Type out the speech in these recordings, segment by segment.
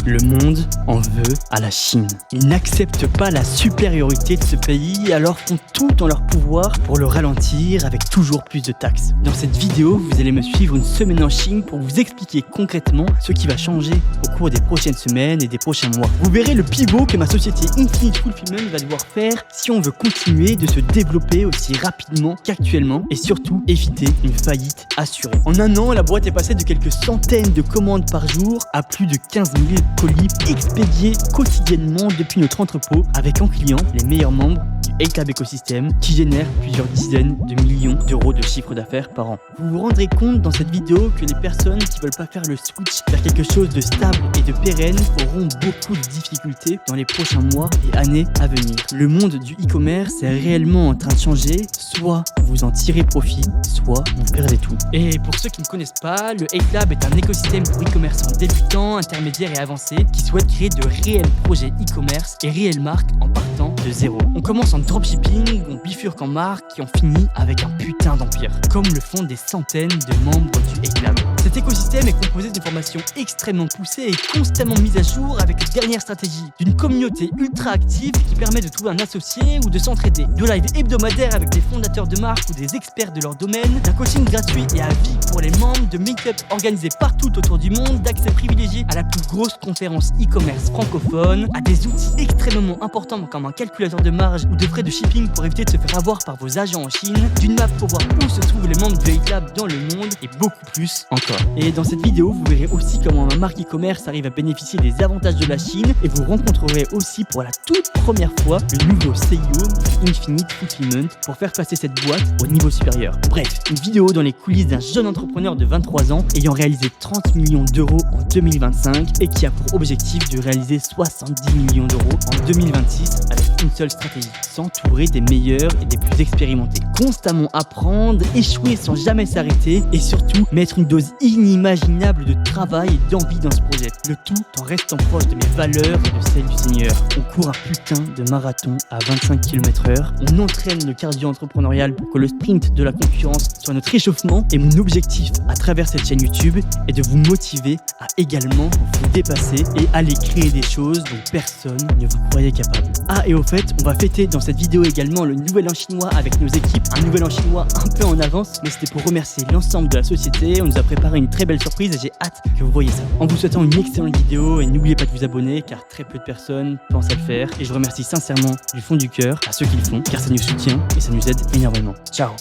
Le monde en veut à la Chine. Ils n'acceptent pas la supériorité de ce pays, alors font tout en leur pouvoir pour le ralentir avec toujours plus de taxes. Dans cette vidéo, vous allez me suivre une semaine en Chine pour vous expliquer concrètement ce qui va changer au cours des prochaines semaines et des prochains mois. Vous verrez le pivot que ma société Infinite Fulfillment va devoir faire si on veut continuer de se développer aussi rapidement qu'actuellement et surtout éviter une faillite assurée. En un an, la boîte est passée de quelques centaines de commandes par jour à plus de 15 000 colis expédiés quotidiennement depuis notre entrepôt avec en client les meilleurs membres du A-Club écosystème qui génèrent plusieurs dizaines de millions d'euros de chiffre d'affaires par an. Vous vous rendrez compte dans cette vidéo que les personnes qui veulent pas faire le switch vers quelque chose de stable et de pérenne auront beaucoup de difficultés dans les prochains mois et années à venir. Le monde du e-commerce est réellement en train de changer, soit vous en tirez profit, soit vous perdez tout. Et pour ceux qui ne connaissent pas, le A-Club est un écosystème pour e-commerçants débutants, intermédiaires et avancés qui souhaitent créer de réels projets e-commerce et réelles marques en partant de zéro. On commence en dropshipping, on bifurque en marque et on finit avec un putain d'empire, comme le font des centaines de membres du A-Club. Cet écosystème est composé d'une formation extrêmement poussée et constamment mise à jour avec les dernières stratégies, d'une communauté ultra active qui permet de trouver un associé ou de s'entraider, de live hebdomadaires avec des fondateurs de marques ou des experts de leur domaine, d'un coaching gratuit et à vie pour les membres, de meet-up organisés partout autour du monde, d'accès privilégié à la plus grosse conférence e-commerce francophone, à des outils extrêmement importants comme un calculateur de marge ou de frais de shipping pour éviter de se faire avoir par vos agents en Chine, d'une map pour voir où se trouvent les membres du A-Club dans le monde et beaucoup plus encore. Et dans cette vidéo, vous verrez aussi comment ma marque e-commerce arrive à bénéficier des avantages de la Chine et vous rencontrerez aussi pour la toute première fois le nouveau CEO de Infinite Fulfillment pour faire passer cette boîte au niveau supérieur. Bref, une vidéo dans les coulisses d'un jeune entrepreneur de 23 ans ayant réalisé 30 millions d'euros en 2025 et qui a pour objectif de réaliser 70 millions d'euros en 2026 avec une seule stratégie, s'entourer des meilleurs et des plus expérimentés, constamment apprendre, échouer sans jamais s'arrêter et surtout mettre une dose inimaginable de travail et d'envie dans ce projet, le tout en restant proche de mes valeurs et de celles du Seigneur. On court un putain de marathon à 25 km/h, on entraîne le cardio entrepreneurial pour que le sprint de la concurrence soit notre échauffement et mon objectif à travers cette chaîne YouTube est de vous motiver à également vous dépasser et aller créer des choses dont personne ne vous croyait capable. Ah, et au fait, on va fêter dans cette vidéo également le nouvel an chinois avec nos équipes, un nouvel an chinois un peu en avance, mais c'était pour remercier l'ensemble de la société. On nous a préparé une très belle surprise et j'ai hâte que vous voyez ça. En vous souhaitant une excellente vidéo et n'oubliez pas de vous abonner car très peu de personnes pensent à le faire et je remercie sincèrement du fond du cœur à ceux qui le font car ça nous soutient et ça nous aide énormément. Ciao.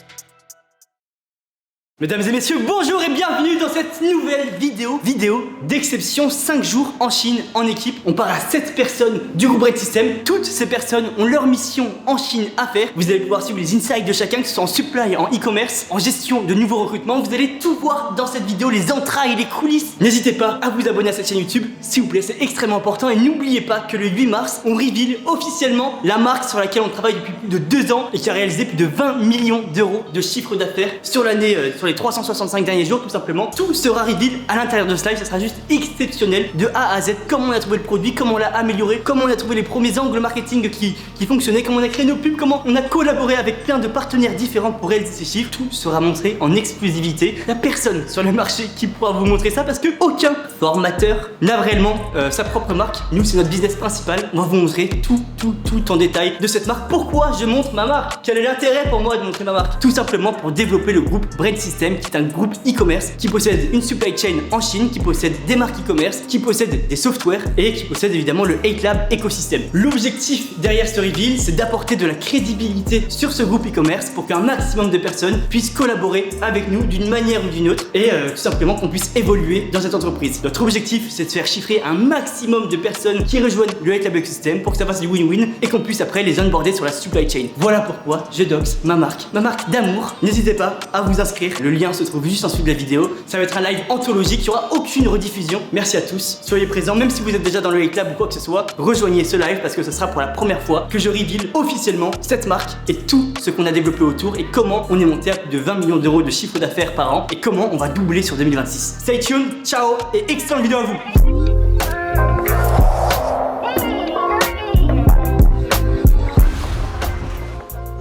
Mesdames et messieurs, bonjour et bienvenue dans cette nouvelle vidéo d'exception, 5 jours en Chine en équipe. On part à 7 personnes du groupe Red System. Toutes ces personnes ont leur mission en Chine à faire. Vous allez pouvoir suivre les insights de chacun, que ce soit en supply, en e-commerce, en gestion de nouveaux recrutements. Vous allez tout voir dans cette vidéo, les entrailles, les coulisses. N'hésitez pas à vous abonner à cette chaîne YouTube, s'il vous plaît, c'est extrêmement important. Et n'oubliez pas que le 8 mars, on reveal officiellement la marque sur laquelle on travaille depuis plus de 2 ans et qui a réalisé plus de 20 millions d'euros de chiffre d'affaires sur l'année, sur les 365 derniers jours tout simplement. Tout sera reveal à l'intérieur de ce live, ça sera juste exceptionnel de A à Z. Comment on a trouvé le produit, comment on l'a amélioré, comment on a trouvé les premiers angles marketing qui fonctionnaient, comment on a créé nos pubs, comment on a collaboré avec plein de partenaires différents pour réaliser ces chiffres. Tout sera montré en exclusivité. Il n'y a personne sur le marché qui pourra vous montrer ça parce que aucun formateur n'a réellement sa propre marque. Nous, c'est notre business principal. On va vous montrer tout en détail de cette marque. Pourquoi je montre ma marque? Quel est l'intérêt pour moi de montrer ma marque? Tout simplement pour développer le groupe Brain System, qui est un groupe e-commerce qui possède une supply chain en Chine, qui possède des marques e-commerce, qui possède des softwares et qui possède évidemment le A-Club écosystème. L'objectif derrière ce reveal, c'est d'apporter de la crédibilité sur ce groupe e-commerce pour qu'un maximum de personnes puissent collaborer avec nous d'une manière ou d'une autre et tout simplement qu'on puisse évoluer dans cette entreprise. Notre objectif, c'est de faire chiffrer un maximum de personnes qui rejoignent le A-Club écosystème pour que ça fasse du win-win et qu'on puisse après les onboarder sur la supply chain. Voilà pourquoi je dox ma marque d'amour. N'hésitez pas à vous inscrire, le lien se trouve juste en dessous de la vidéo. Ça va être un live anthologique, il n'y aura aucune rediffusion. Merci à tous, soyez présents, même si vous êtes déjà dans le A-Club ou quoi que ce soit, rejoignez ce live parce que ce sera pour la première fois que je reveal officiellement cette marque et tout ce qu'on a développé autour et comment on est monté à plus de 20 millions d'euros de chiffre d'affaires par an et comment on va doubler sur 2026. Stay tuned, ciao et excellente vidéo à vous.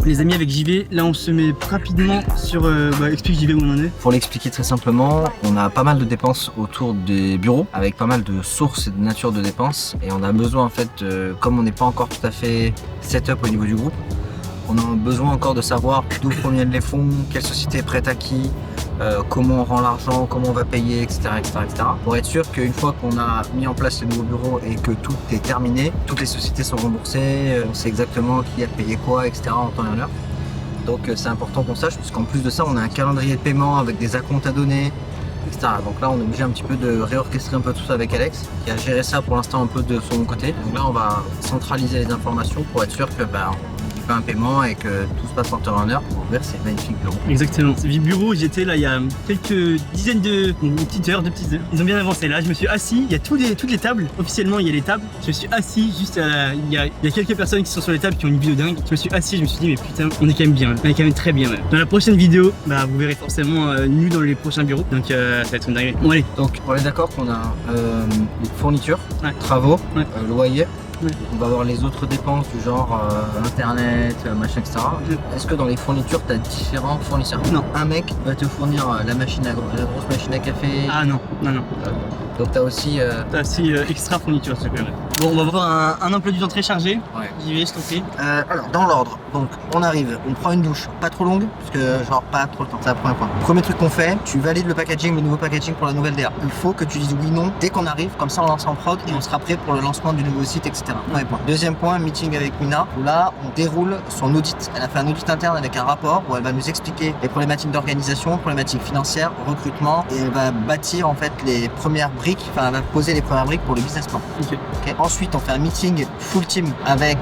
Les amis, avec JV, là on se met rapidement sur... explique JV où on en est. Pour l'expliquer très simplement, on a pas mal de dépenses autour des bureaux, avec pas mal de sources et de nature de dépenses. Et on a besoin en fait, comme on n'est pas encore tout à fait set-up au niveau du groupe, on a besoin encore de savoir d'où proviennent les fonds, quelle société est prête à qui, comment on rend l'argent, comment on va payer, etc., pour être sûr qu'une fois qu'on a mis en place les nouveaux bureaux et que tout est terminé, toutes les sociétés sont remboursées, on sait exactement qui a payé quoi, etc. en temps et en heure. Donc c'est important qu'on sache, puisqu'en plus de ça, on a un calendrier de paiement avec des acomptes à donner, etc. Donc là, on est obligé un petit peu de réorchestrer un peu tout ça avec Alex, qui a géré ça pour l'instant un peu de son côté. Donc là, on va centraliser les informations pour être sûr que on fait un paiement et que tout se passe en temps et en heure pour ouvrir ces magnifiques bureaux. Exactement. Ces bureaux, j'étais là il y a quelques dizaines de petites heures, Ils ont bien avancé. Là, je me suis assis. Il y a toutes les tables. Officiellement, il y a les tables. Je me suis assis juste il y a quelques personnes qui sont sur les tables qui ont une vue de dingue. Je me suis assis. Je me suis dit mais putain, on est quand même bien. On est quand même très bien. Dans la prochaine vidéo, vous verrez forcément nous dans les prochains bureaux. Donc ça va être une dinguerie. Bon allez. Donc on est d'accord qu'on a les fournitures, travaux, loyer. On va avoir les autres dépenses du genre internet, machin, etc. Est-ce que dans les fournitures, tu as différents fournisseurs? Non. Un mec va te fournir la grosse machine à café. Ah non. Donc tu as aussi... T'as aussi extra fourniture, s'il te plaît. Bon, on va voir un emploi du temps très chargé. Ouais. J'y vais, je t'en prie. Alors, dans l'ordre, donc on arrive, on prend une douche, pas trop longue, parce que genre pas trop le temps, c'est le premier point. Premier truc qu'on fait, tu valides le packaging, le nouveau packaging pour la nouvelle DA. Il faut que tu dises oui, non, dès qu'on arrive, comme ça on lance en prod et on sera prêt pour le lancement du nouveau site, etc. Premier point. Deuxième point, meeting avec Mina, où là on déroule son audit. Elle a fait un audit interne avec un rapport où elle va nous expliquer les problématiques d'organisation, problématiques financières, recrutement, et elle va bâtir en fait les premières briques, elle va poser les premières briques pour le business plan. Ok. Ensuite, on fait un meeting full team avec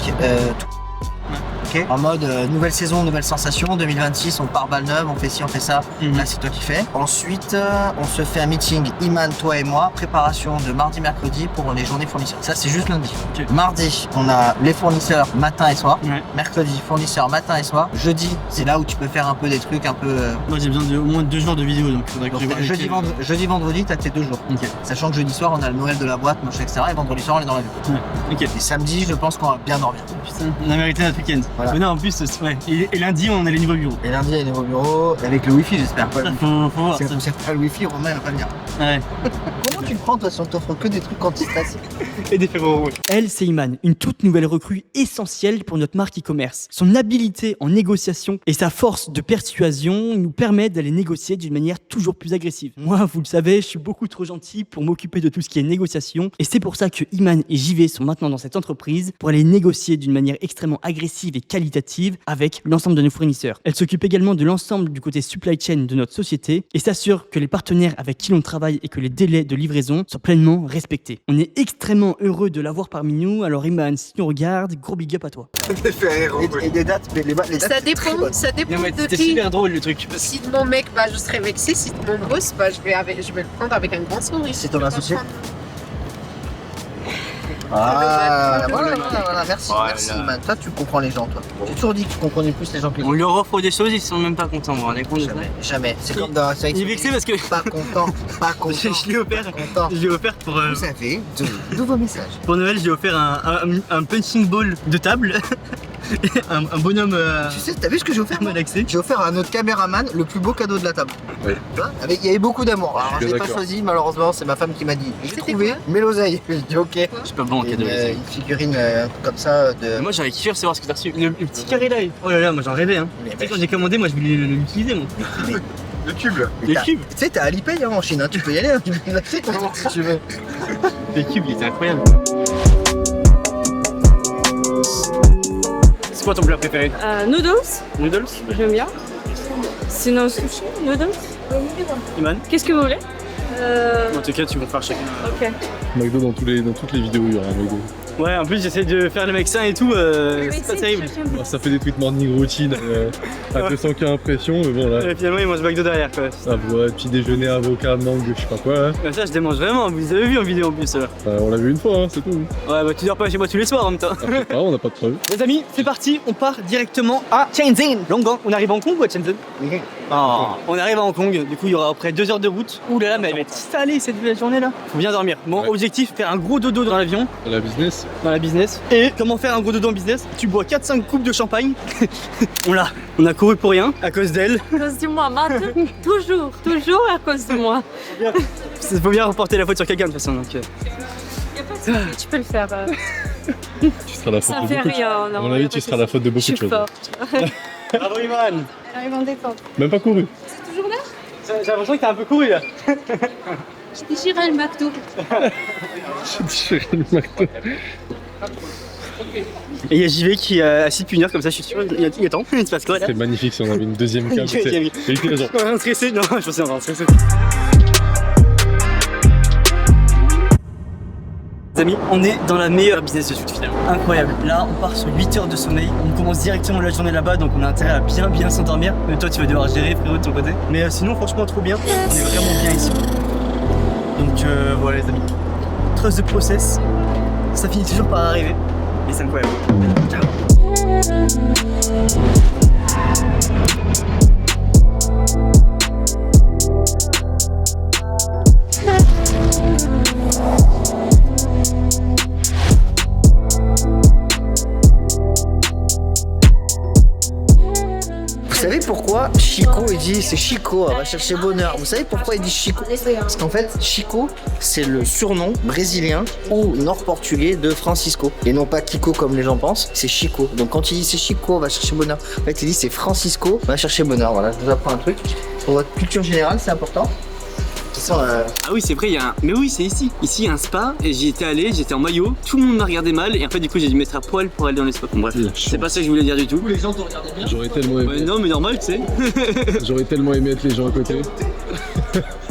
Okay. En mode nouvelle saison, nouvelle sensation, 2026, on part balle neuve, on fait ci, on fait ça, là c'est toi qui fais. Ensuite, on se fait un meeting, Iman, toi et moi, préparation de mardi, mercredi pour les journées fournisseurs. Ça c'est juste lundi. Okay. Mardi, on a les fournisseurs matin et soir. Mercredi, fournisseurs matin et soir. Jeudi, c'est là où tu peux faire un peu des trucs un peu... Moi j'ai besoin de au moins 2 jours de vidéo, donc faudrait que jeudi, vendredi, t'as tes 2 jours. Okay. Sachant que jeudi soir, on a le Noël de la boîte, machin, etc. Et vendredi soir, on est dans la vie. Et samedi, je pense qu'on va bien dormir. Putain, on a mérité notre week-end. Voilà. Mais non, en plus, et lundi, on a les nouveaux bureaux. Et lundi, il y a les nouveaux bureaux, avec le wifi, j'espère. Faut voir. Si on ne pas le wifi, Romain, il va pas venir. Ouais. Comment tu le prends, toi, si on t'offre que des trucs anti-stress? Et des favoris rouges. Elle, c'est Iman, une toute nouvelle recrue essentielle pour notre marque e-commerce. Son habileté en négociation et sa force de persuasion nous permettent d'aller négocier d'une manière toujours plus agressive. Moi, vous le savez, je suis beaucoup trop gentil pour m'occuper de tout ce qui est négociation. Et c'est pour ça que Iman et JV sont maintenant dans cette entreprise pour aller négocier d'une manière extrêmement agressive et qualitative avec l'ensemble de nos fournisseurs. Elle s'occupe également de l'ensemble du côté supply chain de notre société et s'assure que les partenaires avec qui l'on travaille et que les délais de livraison soient pleinement respectés. On est extrêmement heureux de l'avoir parmi nous, alors Iman, si tu nous regardes, gros big up à toi. Et des dates, les dates ça dépend de c'était qui. super drôle le truc. Si de mon mec, je serais vexée, si de mon boss, je vais le prendre avec un grand sourire. C'est ton associé? Voilà, merci, merci Iman. Toi, tu comprends les gens, toi. J'ai toujours dit que tu comprenais plus les gens que les gens. On leur offre des choses, ils sont même pas contents, vous rendez compte? Jamais. C'est comme dans... Il est vexé parce que... Pas content. Je lui ai offert pour... Vous savez, de nouveaux messages. Pour Noël, je lui ai offert un punching ball de table. un bonhomme... Tu sais, t'as vu ce que j'ai offert? Malaxé. J'ai offert à notre caméraman le plus beau cadeau de la table. Oui. Il y avait beaucoup d'amour. Alors, je l'ai pas choisi, malheureusement, c'est ma femme qui m'a dit. J'ai trouvé, mais l'oseille. Je dis ok. C'est pas bon, cadeau. Une figurine comme ça de... Moi, j'aurais kiffé recevoir ce que t'as reçu. Le petit carré là. Oh là là, moi j'en rêvais. Hein. Tu sais, quand j'ai commandé, moi je voulais l'utiliser. Moi. Le cube. Le cube. Tu sais, t'as Alipay en Chine, hein. Tu peux y aller. Tu peux l'acheter si tu veux. Le cube, il était incroyable. C'est quoi ton plat préféré? Noodles. Noodles. J'aime bien. Sinon sushi, noodles. Iman, qu'est-ce que vous voulez? En tout cas, tu vas faire chacun. Ok. McDo dans toutes les vidéos, il y aura un McDo. Ouais, en plus j'essaie de faire le mec sain et tout, c'est pas terrible. Ça fait des tweets morning routine à 200K impression, mais bon là. Et finalement il mange McDo derrière quoi. Ah ouais, petit déjeuner, avocat, mangue, je sais pas quoi. Hein. Ça je démange vraiment, vous avez vu en vidéo en plus. On l'a vu une fois, hein, c'est tout. Ouais, bah tu dors pas chez moi tous les soirs en même temps. Ah, on n'a pas de preuves. Les amis, c'est parti, on part directement à Shenzhen. Longan, on arrive à Hong Kong ou à Shenzhen? On arrive à Hong Kong, du coup il y aura après 2 heures de route. Ouh là là, mais elle va être salée cette journée là. Faut bien dormir. Bon, Ouais. objectif, faire un gros dodo dans l'avion, La business. dans la business. Et comment faire un gros dodo en business? Tu bois 4-5 coupes de champagne. on a couru pour rien, à cause d'elle. À cause de moi, Matt. Toujours à cause de moi. Il faut bien reporter la faute sur quelqu'un de toute façon. Donc, Y a pas de souci, tu peux le faire. Tu seras la faute Ça de fait beaucoup de rien. À Non, mon y a avis, pas tu de seras la souci. faute de Je beaucoup suis de choses. forte. bravo Ivan. J'arrive en détente. Même pas couru. Toujours là? J'ai l'impression que t'as un peu couru là. J'ai déchiré le McDo. J'ai déchiré le McDo. Et il y a JV qui est assis depuis 1 heure comme ça, je suis sûr. Il est temps. Il se passe quoi là? C'est magnifique si on avait une deuxième cam. Il y a mis- Et il était genre. On est stressé? Non, je pensais qu'on stressé. Les amis, on est dans la meilleure business de suite finalement. Incroyable. Là, on part sur 8 heures de sommeil. On commence directement la journée là-bas, donc on a intérêt à bien s'endormir. Mais toi, tu vas devoir gérer, frérot, de ton côté. Mais sinon, franchement, trop bien. On est vraiment bien ici. Donc voilà, les amis. Trust de process. Ça finit toujours par arriver. Et c'est incroyable. Ciao. Vous savez pourquoi Chico il dit c'est Chico, elle va chercher bonheur. Vous savez pourquoi il dit Chico? Parce qu'en fait, Chico, c'est le surnom brésilien ou nord-portugais de Francisco. Et non pas Kiko comme les gens pensent, c'est Chico. Donc quand il dit c'est Chico, va chercher bonheur, en fait il dit c'est Francisco, va chercher bonheur. Voilà, je vous apprends un truc. Pour votre culture générale, c'est important. De toute façon, Ah oui, c'est vrai, il y a un... Mais oui, c'est ici. Ici, il y a un spa et j'y étais allé, j'étais en maillot. Tout le monde m'a regardé mal et en fait, du coup, j'ai dû me mettre à poil pour aller dans les spas. Bon, bref, c'est pas ça que je voulais dire du tout. les gens te regardaient bien. J'aurais tellement aimé. Ouais, non, mais normal, tu sais. J'aurais tellement aimé être les gens à côté.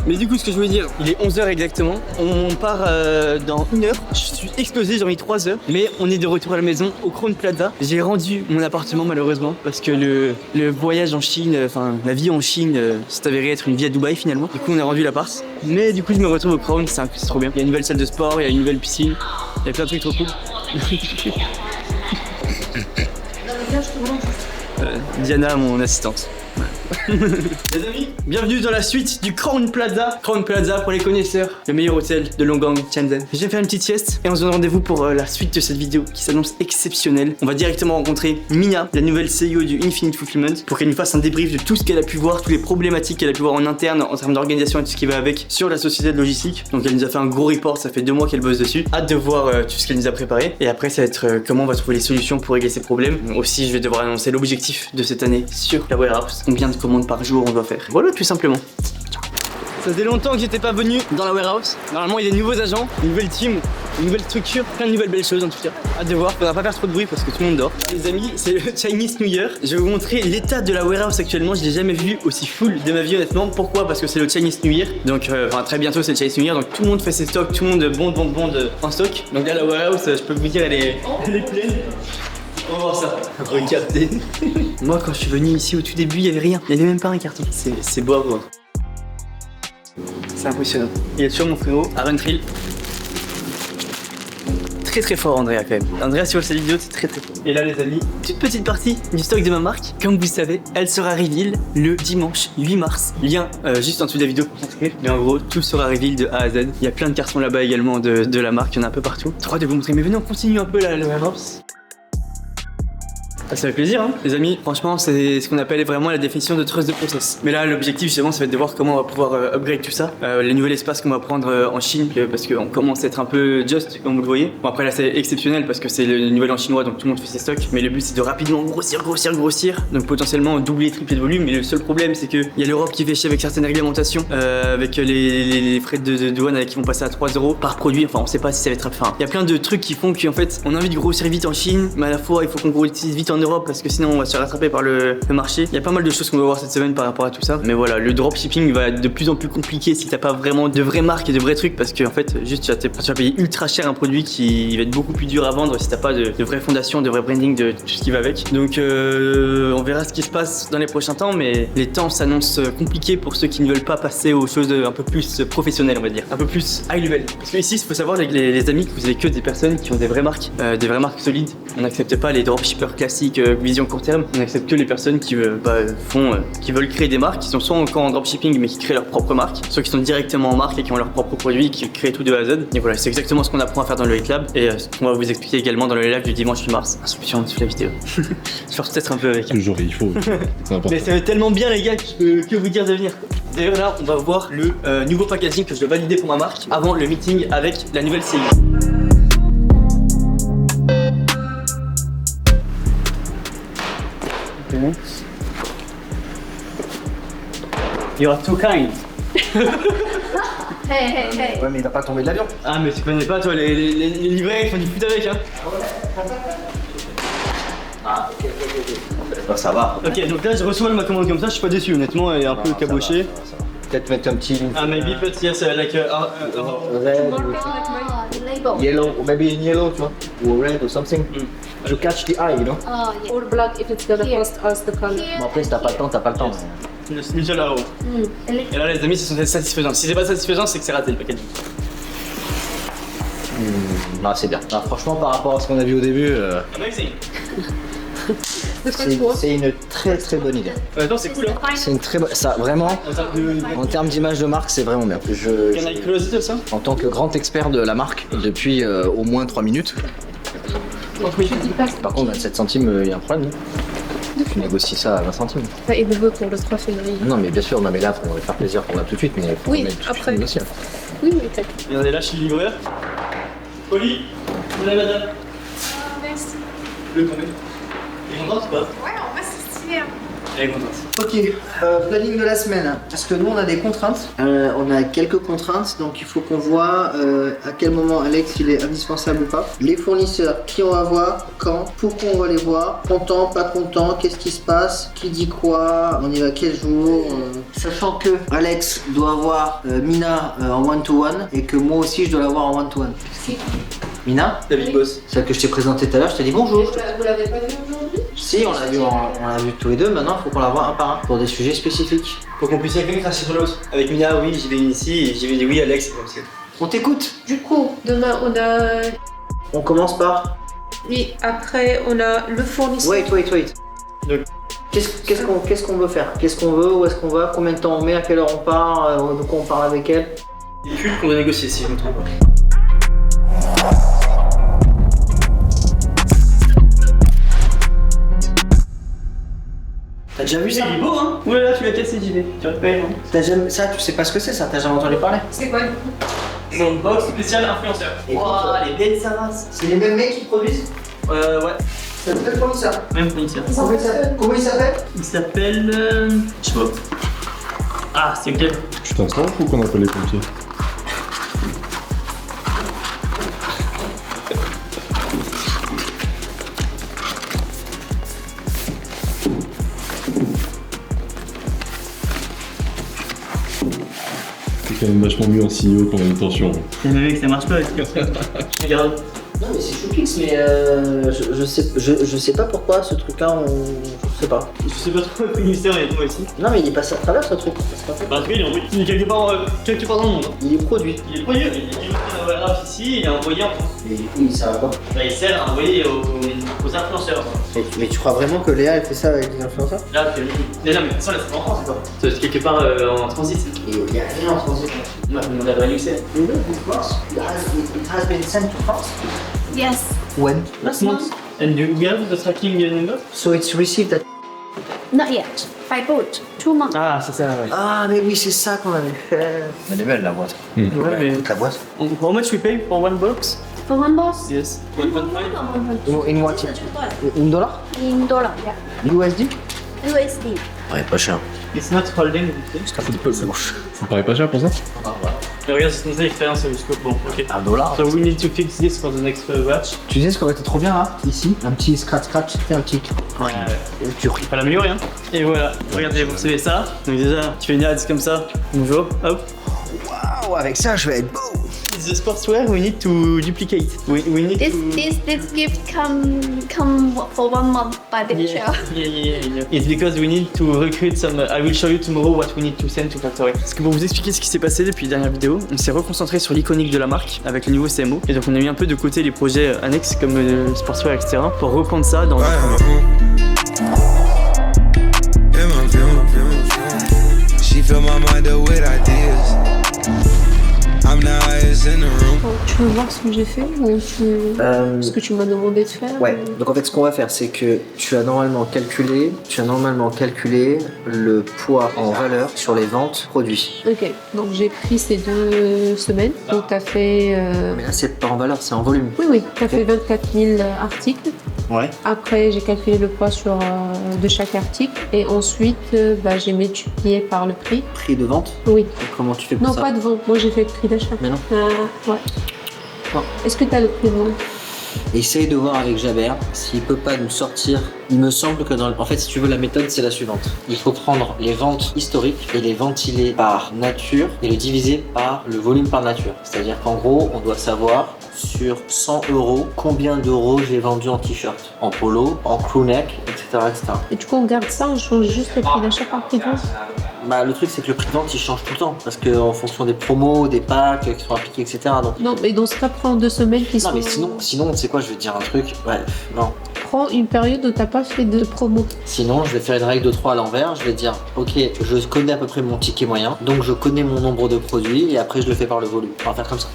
Mais du coup, ce que je voulais dire, il est 11h exactement. On part dans 1 heure. Je suis explosé, j'ai mis 3 heures. Mais on est de retour à la maison au Crown Plaza. J'ai rendu mon appartement malheureusement parce que le voyage en Chine, enfin la vie en Chine, s'est avéré être une vie à Dubaï finalement. Du coup, on a rendu l'appart. Mais du coup, je me retrouve au Crown, c'est trop bien. Il y a une nouvelle salle de sport, il y a une nouvelle piscine. Il y a plein de trucs trop cool. Diana, mon assistante. Les amis, bienvenue dans la suite du Crown Plaza. Crown Plaza pour les connaisseurs, le meilleur hôtel de Longgang, Shenzhen. Je vais faire une petite sieste et on se donne rendez-vous pour la suite de cette vidéo qui s'annonce exceptionnelle. On va directement rencontrer Mina, la nouvelle CEO du Infinite Fulfillment, pour qu'elle nous fasse un débrief de tout ce qu'elle a pu voir, toutes les problématiques qu'elle a pu voir en interne en termes d'organisation et tout ce qui va avec sur la société de logistique. Donc elle nous a fait un gros report, ça fait 2 mois qu'elle bosse dessus. Hâte de voir tout ce qu'elle nous a préparé. Et après, ça va être comment on va trouver les solutions pour régler ces problèmes. Aussi, je vais devoir annoncer l'objectif de cette année sur la warehouse. Combien de commandes par jour on doit faire. Voilà, tout simplement. Ça faisait longtemps que j'étais pas venu dans la warehouse. Normalement, il y a des nouveaux agents, une nouvelle team, une nouvelle structure, plein de nouvelles belles choses en tout cas. Hâte de voir. Faudra pas faire trop de bruit parce que tout le monde dort. Les amis, c'est le Chinese New Year. Je vais vous montrer l'état de la warehouse actuellement. Je l'ai jamais vu aussi full de ma vie honnêtement. Pourquoi? Parce que c'est le Chinese New Year. Donc, très bientôt c'est le Chinese New Year. Donc tout le monde fait ses stocks, tout le monde bonde en stock. Donc là, la warehouse, je peux vous dire, elle est pleine. On va voir ça. Regardez. Moi, quand je suis venu ici au tout début, il y avait rien. Il y avait même pas un carton. C'est beau à voir. C'est impressionnant. Il y a toujours mon frérot, Aaron Trill. Très fort, Andrea, quand même. Andrea, sur cette vidéo, c'est très fort. Et là, les amis, toute petite partie du stock de ma marque. Comme vous savez, elle sera reveal le dimanche 8 mars. Lien juste en dessous de la vidéo pour s'inscrire. Mais en gros, tout sera reveal de A à Z. Il y a plein de cartons là-bas également de la marque. Il y en a un peu partout. Trop de vous montrer. Mais venez, on continue un peu la warehouse. Ah, ça fait plaisir, hein, les amis. Franchement, c'est ce qu'on appelle vraiment la définition de trust de process. Mais là, l'objectif, justement, ça va être de voir comment on va pouvoir upgrade tout ça. Les nouveaux espaces qu'on va prendre en Chine, parce qu'on commence à être un peu just, comme vous le voyez. Bon, après, là, c'est exceptionnel parce que c'est le nouvel en chinois, donc tout le monde fait ses stocks. Mais le but, c'est de rapidement grossir. Donc, potentiellement, doubler, tripler de volume. Mais le seul problème, c'est qu'il y a l'Europe qui fait chier avec certaines réglementations, avec les frais de douane avec qui vont passer à 3 € par produit. Enfin, on sait pas si ça va être. Enfin, il y a plein de trucs qui font qu'en fait, on a envie de grossir vite en Chine, mais à la fois, il faut qu'on grossisse vite en Europe parce que sinon on va se faire rattraper par le marché. Il y a pas mal de choses qu'on va voir cette semaine par rapport à tout ça. Mais voilà, le dropshipping va être de plus en plus compliqué si t'as pas vraiment de vraies marques et de vrais trucs parce que en fait, juste tu vas payer ultra cher un produit qui va être beaucoup plus dur à vendre si t'as pas de vraies fondations, de vrai branding, de tout ce qui va avec. Donc on verra ce qui se passe dans les prochains temps, mais les temps s'annoncent compliqués pour ceux qui ne veulent pas passer aux choses un peu plus professionnelles, on va dire, un peu plus high level. Parce que ici, il faut savoir les amis que vous avez que des personnes qui ont des vraies marques solides On n'accepte pas les dropshippers classiques, vision court terme. On accepte que les personnes qui qui veulent créer des marques, qui sont soit encore en dropshipping mais qui créent leur propre marque, soit qui sont directement en marque et qui ont leurs propres produits, qui créent tout de A à Z. Et voilà, c'est exactement ce qu'on apprend à faire dans le Hate Lab et ce qu'on va vous expliquer également dans le live du dimanche 8 mars. Inscription en dessous de la vidéo. Je force peut-être un peu avec. Toujours, il faut. C'est important. Mais ça va tellement bien les gars que je peux que vous dire de venir. D'ailleurs là, on va voir le nouveau packaging que je dois valider pour ma marque avant le meeting avec la nouvelle CI. Okay. You are too kind. Hey. Ouais, mais il va pas tomber de l'avion. Ah mais tu connais pas toi les livrets, ils font du foot avec hein. Ah, ok. Ça va. Ok, donc là je reçois ma commande comme ça, je suis pas déçu honnêtement, elle est un peu cabochée. Peut-être mettre un petit. Ah maybe but yes like red, Label. yellow, maybe in yellow, tu vois, ou red or something. To catch the eye, you know. Oh, yeah. Or black if it's gonna cost us the color. Bon après si t'as pas le temps, t'as pas le temps. le Smithsonian Arrow. Et là les amis, ce sont satisfaisants. Si c'est pas satisfaisant, c'est que c'est raté le packaging. Non, c'est bien. Non, franchement, par rapport à ce qu'on a vu au début, Amazing. c'est une très très bonne idée. Attends, c'est cool hein. C'est une très bonne. Ça, vraiment, en termes d'image de marque, c'est vraiment bien. Can I close it ça? En tant que grand expert de la marque depuis au moins 3 minutes. Par contre, 27 centimes, il y a un problème. Tu négocies ça à 20 centimes. Il le veut pour le 3 février. Non, mais bien sûr, non, mais là, on va faire plaisir pour là tout de suite, mais il faut Oui, mettre tout de suite après. négociable. Oui, t'inquiète. Regardez là, je suis le livreur. Poli, vous la madame. Merci. Le tomber. Elle est contente ou pas? Ouais, en vrai, c'est stylé. Elle est contente. Ok, planning de la semaine. Parce que nous on a des contraintes. On a quelques contraintes, donc il faut qu'on voit à quel moment Alex il est indispensable ou pas. Les fournisseurs, qui on va voir, quand, pourquoi on va les voir, content, pas content, qu'est-ce qui se passe, qui dit quoi, on y va quel jour. Sachant que Alex doit avoir Mina en one-to-one et que moi aussi je dois l'avoir en one-to-one. Mina, La big boss. celle que je t'ai présentée tout à l'heure, je t'ai dit bonjour. Vous l'avez pas vu aujourd'hui? Si, on l'a vu tous les deux, maintenant il faut qu'on la voit un par un pour des sujets spécifiques. Faut qu'on puisse chacun cracher sur l'autre. Avec Mina, oui, j'y vais ici, et j'y vais dire oui, Alex, c'est comme ça. On t'écoute. Du coup, demain, on a... On commence par... Oui, après, on a le fournisseur. Wait. Donc- Qu'est-ce qu'on veut faire? Qu'est-ce qu'on veut? Où est-ce qu'on va? Combien de temps on met? À quelle heure on part? De quoi on parle avec elle? Les pulls qu'on doit négocier si je me trompe pas. T'as déjà vu ça? Il est beau hein. Ouh là là, tu l'as cassé, j'y vais. Tu vas te payer hein. T'as jamais... Ça, tu sais pas ce que c'est ça? T'as jamais entendu parler? C'est quoi? C'est une box spéciale influenceur. Wouah, les belles ça va. C'est les mêmes mecs qui produisent? Ouais. C'est le même fournisseur. Même fournisseur. Comment il s'appelle? Il s'appelle... Je sais pas. Ah, c'est lequel? Tu t'installes ou qu'on appelle les pompiers? C'est quand même vachement mieux en CEO quand on a une tension. C'est le mec, ça marche pas avec ça. Regarde. Non mais c'est Choupix, mais je sais pas pourquoi ce truc-là, je sais pas. Je sais pas trop le fournisseur et moi aussi. Non mais il est passé à travers ce truc. Bah, en tout cas, il est envoyé. Il est quelque part dans le monde. Hein. Il est produit. Il est produit, il est livré dans la ici, il est envoyé en France. Et oui, ça va pas. Bah, il sert à envoyer aux influenceurs. Mais tu crois vraiment que Léa elle fait ça avec les influenceurs? Là, déjà, mais ça, là, c'est pas en France, c'est quoi? C'est quelque part en transit. Et il y a rien en transit. Ouais, on a vraiment Luxembourg. You know this box? It has been sent to France? Yes. When? Last month. And do we have the tracking number? So it's received at... Not yet. By boat. 2 months. Ah, c'est ça, ouais. Ah mais oui, c'est ça qu'on avait fait. Elle est belle la boîte. Ouais, mais. Écoute la boîte. How much we pay for one box? For one box? Yes. 1.5. In what? In $? In dollar, yeah. USD? USD. Ouais, pas cher. It's not holding. C'est un peu de peu blanche. Ça me paraît pas cher pour ça? Mais regarde, c'est notre expérience jusqu'au bon, ok. $1. So we need to fix this for the next batch. Tu sais ce qui aurait été trop bien là? Ici, un petit scratch, c'était un petit... Tu ris. Pas l'améliorer hein. Et voilà, regardez, vous recevez ça. Donc déjà, tu fais une ads comme ça. Bonjour, hop. Waouh, waouh, avec ça, je vais être beau. It's the sportswear we need to duplicate. We need This gift come for 1 month by the picture. Yeah. It's because we need to recruit some. I will show you tomorrow what we need to send to factory. Parce que pour vous expliquer ce qui s'est passé depuis la dernière vidéo, on s'est reconcentré sur l'iconique de la marque avec le nouveau CMO. Et donc on a mis un peu de côté les projets annexes comme le sportswear, etc. pour reprendre ça dans. She fill my mind up with ideas. I'm the highest in the room. Tu veux voir ce que j'ai fait ou ce que tu m'as demandé de faire? Ouais, donc en fait ce qu'on va faire c'est que tu as normalement calculé le poids en valeur sur les ventes produits. Ok, donc j'ai pris ces 2 semaines, donc t'as fait... Mais là c'est pas en valeur, c'est en volume. Oui, t'as fait 24 000 articles. Ouais. Après j'ai calculé le poids de chaque article et ensuite j'ai multiplié par le prix. Prix de vente? Oui. Et comment tu fais pour Non, ça? pas de vente, moi j'ai fait le prix d'achat. Mais non. Ouais. Non. Est-ce que t'as le prix de vente? Essaye de voir avec Jaber s'il peut pas nous sortir. Il me semble que en fait si tu veux la méthode c'est la suivante. Il faut prendre les ventes historiques et les ventiler par nature et les diviser par le volume par nature. C'est-à-dire qu'en gros on doit savoir sur 100 € combien d'euros j'ai vendu en t-shirt, en polo, en crew neck, etc. Et du coup on garde ça, on change juste le prix d'achat par prix de vente? Bah, le truc c'est que le prix de vente il change tout le temps parce qu'en fonction des promos, des packs qui sont appliqués, etc. Donc... Non, mais dans ce cas, prends 2 semaines qui sont... Non mais sinon tu sais quoi, je vais te dire un truc. Ouais, non. Prends une période où t'as pas fait de promo. Sinon, je vais faire une règle de 3 à l'envers. Je vais dire, ok, je connais à peu près mon ticket moyen, donc je connais mon nombre de produits et après je le fais par le volume. On va faire comme ça.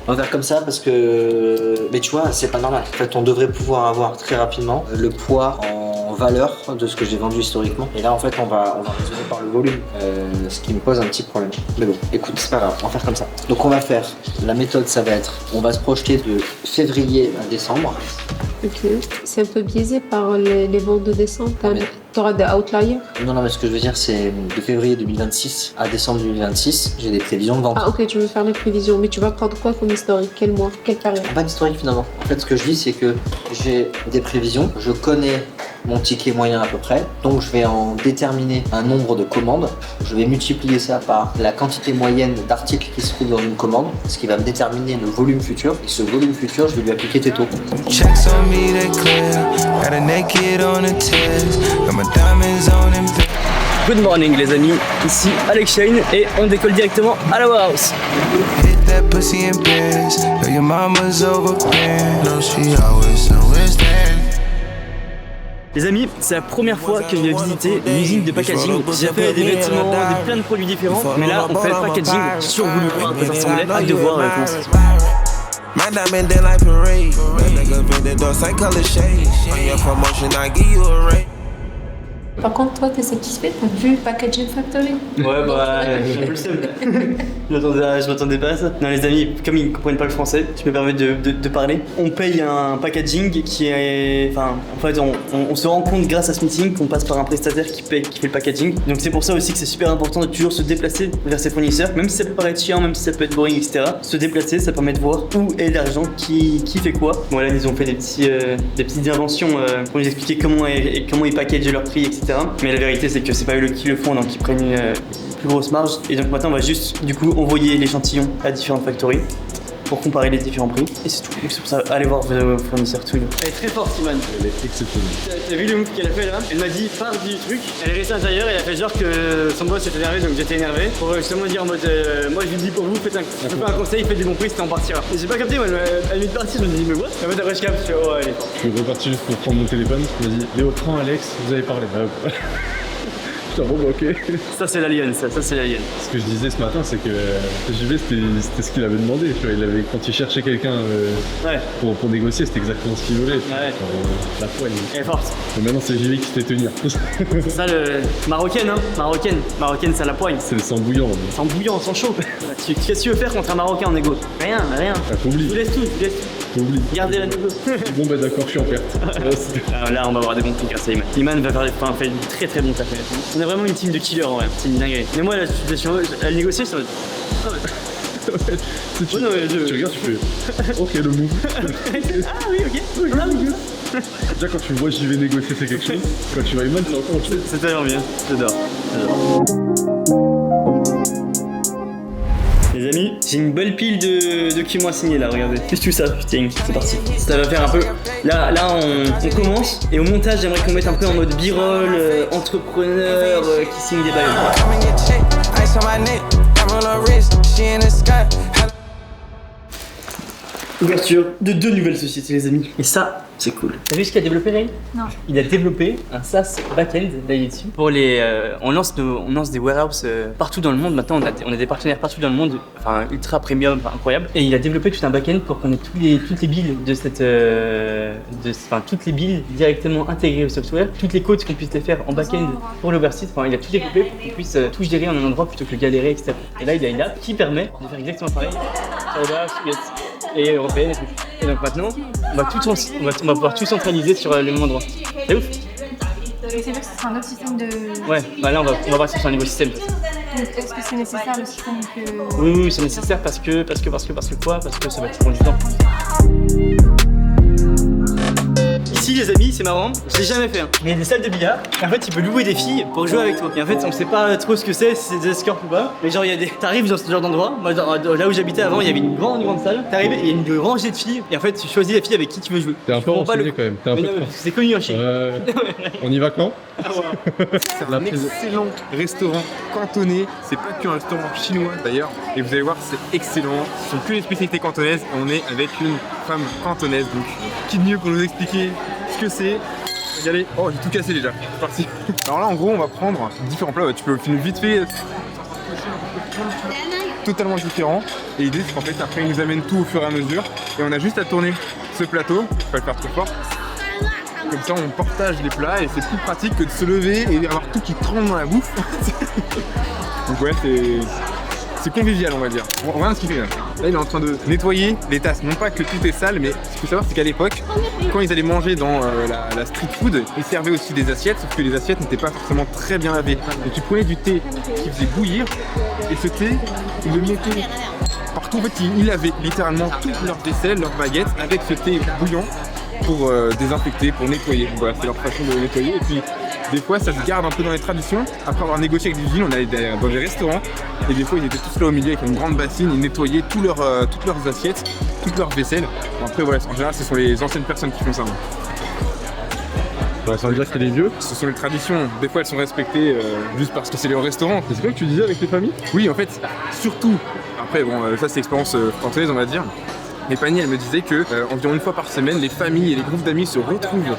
On va faire comme ça parce que, mais tu vois, c'est pas normal. En fait, on devrait pouvoir avoir très rapidement le poids en valeur de ce que j'ai vendu historiquement. Et là, en fait, on va raisonner par le volume, ce qui me pose un petit problème. Mais bon, écoute, c'est pas grave. On va faire comme ça. Donc, on va faire. La méthode, ça va être, on va se projeter de février à décembre. Ok. C'est un peu biaisé par les ventes de décembre. T'auras des outliers? Non, mais ce que je veux dire, c'est de février 2026 à décembre 2026, j'ai des prévisions de vente. Ah, ok, tu veux faire les prévisions, mais tu vas prendre quoi comme historique? Quel mois? Quelle période? Pas d'historique finalement. En fait, ce que je dis, c'est que j'ai des prévisions, je connais mon ticket moyen à peu près, donc je vais en déterminer un nombre de commandes. Je vais multiplier ça par la quantité moyenne d'articles qui se trouvent dans une commande, ce qui va me déterminer le volume futur. Et ce volume futur, je vais lui appliquer tes taux. Checks on me, they clear. Got a naked on a test. Got my diamonds on and Good morning les amis, ici Alex Shane et on décolle directement à la warehouse. hit that pussy in Paris. Know your mama's over there. No, she always understand. Les amis, c'est la première fois que je viens visiter une usine de packaging. J'ai fait des vêtements, plein de produits différents, mais là on fait le packaging sur voulu voir à quoi ça ressemblait. Hâte de voir comment ça se passe. My diamond dead like parade. That nigga been the door, same color shade. On your promotion, I give you a rate. Par contre, toi, t'es satisfait? T'as vu Packaging Factory? Ouais, bah, j'ai un peu le seum. Je m'attendais pas à ça. Non, les amis, comme ils comprennent pas le français, je me permets de parler. On paye un packaging qui est. Enfin, en fait, on se rend compte grâce à ce meeting qu'on passe par un prestataire qui fait le packaging. Donc, c'est pour ça aussi que c'est super important de toujours se déplacer vers ses fournisseurs, même si ça peut paraître chiant, même si ça peut être boring, etc. Se déplacer, ça permet de voir où est l'argent, qui fait quoi. Bon, là, ils ont fait des petites inventions pour nous expliquer comment ils packagent leurs prix, etc. Mais la vérité, c'est que c'est pas eux qui le font, donc ils prennent une plus grosse marge. Et donc maintenant, on va juste, du coup, envoyer l'échantillon à différentes factories pour comparer les différents prix. Et c'est tout. C'est pour ça, allez voir vos fournisseurs tout. Elle est très forte, Iman. Elle est exceptionnelle. T'as vu le move qu'elle a fait là? Elle m'a dit pars du truc. Elle est restée à l'intérieur et elle a fait genre que son boss était énervé, donc j'étais énervé. Pour justement dire en mode moi je lui dis pour vous, faites un conseil, faites des bons prix, c'était en partira. Et j'ai pas capté, moi, elle m'a dit de partir, je me dis mais what? En fait après je capte, je fais oh elle est forte. Je suis reparti juste pour prendre mon téléphone. Vas-y, Léo, prends Alex, vous avez parlé. Putain, bon, bah, ok. Ça c'est l'alien, ça c'est l'alien. Ce que je disais ce matin, c'est que JV, c'était ce qu'il avait demandé. Tu vois, quand il cherchait quelqu'un pour négocier, c'était exactement ce qu'il voulait. Ouais. La poigne. Elle est forte. Mais maintenant, c'est JV qui se fait tenir. C'est ça le. Marocaine, hein. Marocaine, ça la poigne. C'est le sang bouillant. Sang bouillant, sang chaud. Qu'est-ce que tu veux faire contre un Marocain en égo? Rien. Ah, t'oublies. Je vous laisse tout. T'oublies. Gardez la négo. Bon, bah d'accord, je suis en perte. Là, on va avoir des bons trucs grâce à Iman. Iman va faire une très très bonne affaire. On a vraiment une team de killers en vrai, c'est une dinguerie. Mais moi, la situation, à le négocier, ça va être. Tu regardes, tu fais. Ok, le move. Ah oui, ok. Déjà, quand tu vois j'y vais négocier, c'est quelque chose. Quand tu vas Iman, c'est encore autre chose. C'est tellement bien, j'adore. Les amis, j'ai une belle pile de documents à signer là, regardez. Juste tout ça, tiens, c'est parti. Ça va faire un peu. Là on commence et au montage, j'aimerais qu'on mette un peu en mode b-roll, entrepreneur qui signe des balles. Ouverture de 2 nouvelles sociétés, les amis. Et ça, c'est cool. T'as vu ce qu'il a développé, Ray? Non. Il a développé un SaaS back-end, là il est dessus. Pour les, on lance des warehouses partout dans le monde. Maintenant, on a des partenaires partout dans le monde, enfin ultra premium, enfin, incroyable. Et il a développé tout un back-end pour qu'on ait toutes les billes de cette, toutes les billes directement intégrées au software, toutes les codes qu'on puisse les faire en back-end pour l'oversight. Enfin, il a tout développé pour qu'on puisse tout gérer en un endroit plutôt que galérer, etc. Et là, il a une app qui permet de faire exactement pareil sur les warehouses et européenne et tout. Et donc maintenant, on va pouvoir tout centraliser sur le même endroit. C'est ouf. C'est vrai que ce sera un autre système de... Ouais, bah là on va partir sur un nouveau système. Donc est-ce que c'est nécessaire le système que... Oui, c'est nécessaire parce que quoi? Parce que ça va te prendre du temps. Ici les amis, c'est marrant, je l'ai jamais fait. Hein. Mais il y a des salles de billard, et en fait tu peux louer des filles pour jouer avec toi. Et en fait on sait pas trop ce que c'est, si c'est des escorts ou pas. Mais genre t'arrives dans ce genre d'endroit, moi là où j'habitais avant il y avait une grande salle. T'arrives et il y a une rangée de filles, et en fait tu choisis la fille avec qui tu veux jouer. T'es un peu renseigné quand même, t'es un peu c'est connu en Chine. On y va quand? C'est un excellent restaurant cantonais. C'est pas qu'un restaurant chinois d'ailleurs. Et vous allez voir, c'est excellent. Ce sont que les spécialités cantonaises. Et on est avec une femme cantonaise. Donc, qui de mieux pour nous expliquer ce que c'est? Regardez, oh, j'ai tout cassé déjà. C'est parti. Alors là, en gros, on va prendre différents plats. Tu peux filmer vite fait. Totalement différent. Et l'idée, c'est qu'en fait, après, ils nous amènent tout au fur et à mesure. Et on a juste à tourner ce plateau. Je vais pas le faire trop fort. Comme ça, on partage les plats et c'est plus pratique que de se lever et avoir tout qui tremble dans la bouffe. Donc ouais, c'est convivial, on va dire. On regarde ce qu'il fait là. Là, il est en train de nettoyer les tasses. Non pas que tout est sale, mais ce qu'il faut savoir, c'est qu'à l'époque, quand ils allaient manger dans la street food, ils servaient aussi des assiettes, sauf que les assiettes n'étaient pas forcément très bien lavées. Donc tu prenais du thé qui faisait bouillir et ce thé, il le mettait partout. En fait, ils lavaient littéralement toute leur vaisselle, leur baguette avec ce thé bouillant pour désinfecter, pour nettoyer. Voilà, c'est leur façon de nettoyer. Et puis, des fois, ça se garde un peu dans les traditions. Après avoir négocié avec des usines, on allait dans des restaurants. Et des fois, ils étaient tous là au milieu avec une grande bassine. Ils nettoyaient toutes leurs assiettes, toute leur vaisselle. Bon, après, voilà, en général, ce sont les anciennes personnes qui font ça. Ouais, ça veut dire qu'il est vieux. Ce sont les traditions. Des fois, elles sont respectées juste parce que c'est leur restaurant. C'est quoi que tu disais avec les familles? Oui, en fait, surtout. Après, bon, ça, c'est l'expérience cantonaise, on va dire. Mais Fanny, elle me disait que environ une fois par semaine, les familles et les groupes d'amis se retrouvent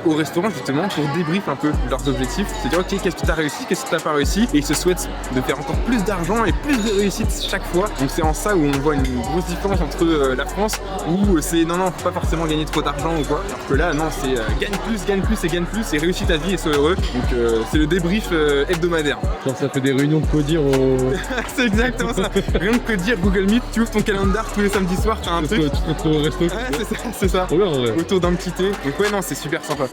au restaurant justement pour débriefer un peu leurs objectifs. C'est dire ok, qu'est-ce que tu as réussi, qu'est-ce que tu n'as pas réussi, et ils se souhaitent de faire encore plus d'argent et plus de réussite chaque fois. Donc c'est en ça où on voit une grosse différence entre la France où c'est non, faut pas forcément gagner trop d'argent ou quoi. Alors que là, non, c'est gagne plus et réussis ta vie et sois heureux. Donc c'est le débrief hebdomadaire. Genre ça fait des réunions de codir au... C'est exactement ça. Rien de codir, Google Meet, tu ouvres ton calendar tous les samedis soirs, t'as un truc. Tu te retrouves au resto. Ouais, c'est ça. Ouais, ouais. Autour d'un petit thé. Donc ouais, non, c'est super sympa.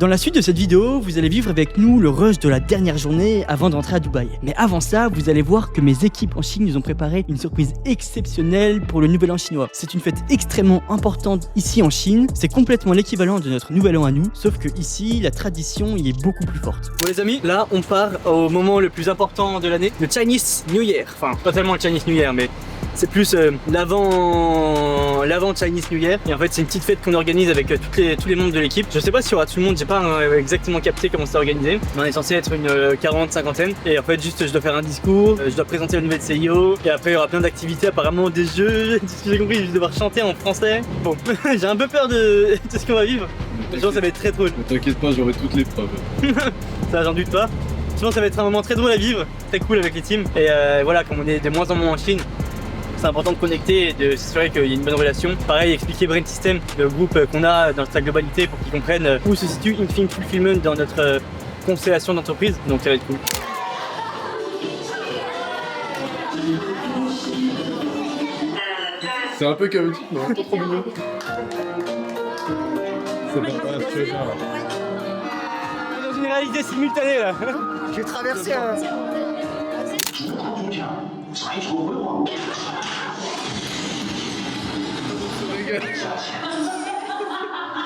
Dans la suite de cette vidéo, vous allez vivre avec nous le rush de la dernière journée avant de rentrer à Dubaï. Mais avant ça, vous allez voir que mes équipes en Chine nous ont préparé une surprise exceptionnelle pour le Nouvel An chinois. C'est une fête extrêmement importante ici en Chine. C'est complètement l'équivalent de notre Nouvel An à nous, sauf que ici, la tradition y est beaucoup plus forte. Bon les amis, là on part au moment le plus important de l'année, le Chinese New Year. Enfin, pas tellement le Chinese New Year, mais c'est plus l'avant Chinese New Year. Et en fait c'est une petite fête qu'on organise avec tous les membres de l'équipe. Je sais pas s'il y aura tout le monde, j'ai pas exactement capté comment c'est organisé. On est censé être une 40-50aine. Et en fait juste je dois faire un discours, je dois présenter le nouvel CEO. Et après il y aura plein d'activités, apparemment des jeux. J'ai compris, je vais devoir chanter en français. Bon, j'ai un peu peur de ce qu'on va vivre. Je pense que ça va être très drôle. T'inquiète pas, j'aurai toutes les preuves. Ça j'en doute pas. Je pense que ça va être un moment très drôle à vivre, très cool avec les teams. Et voilà, comme on est de moins en moins en Chine, c'est important de connecter et de s'assurer qu'il y a une bonne relation. Pareil, expliquer Brain System, le groupe qu'on a dans sa globalité pour qu'ils comprennent où se situe Infinite Fulfillment dans notre constellation d'entreprise. Donc ça va être cool. C'est un peu chaotique, mais un peu trop mignon. C'est pas ce que j'ai là. Dans une réalité simultanée là. Je vais traverser un...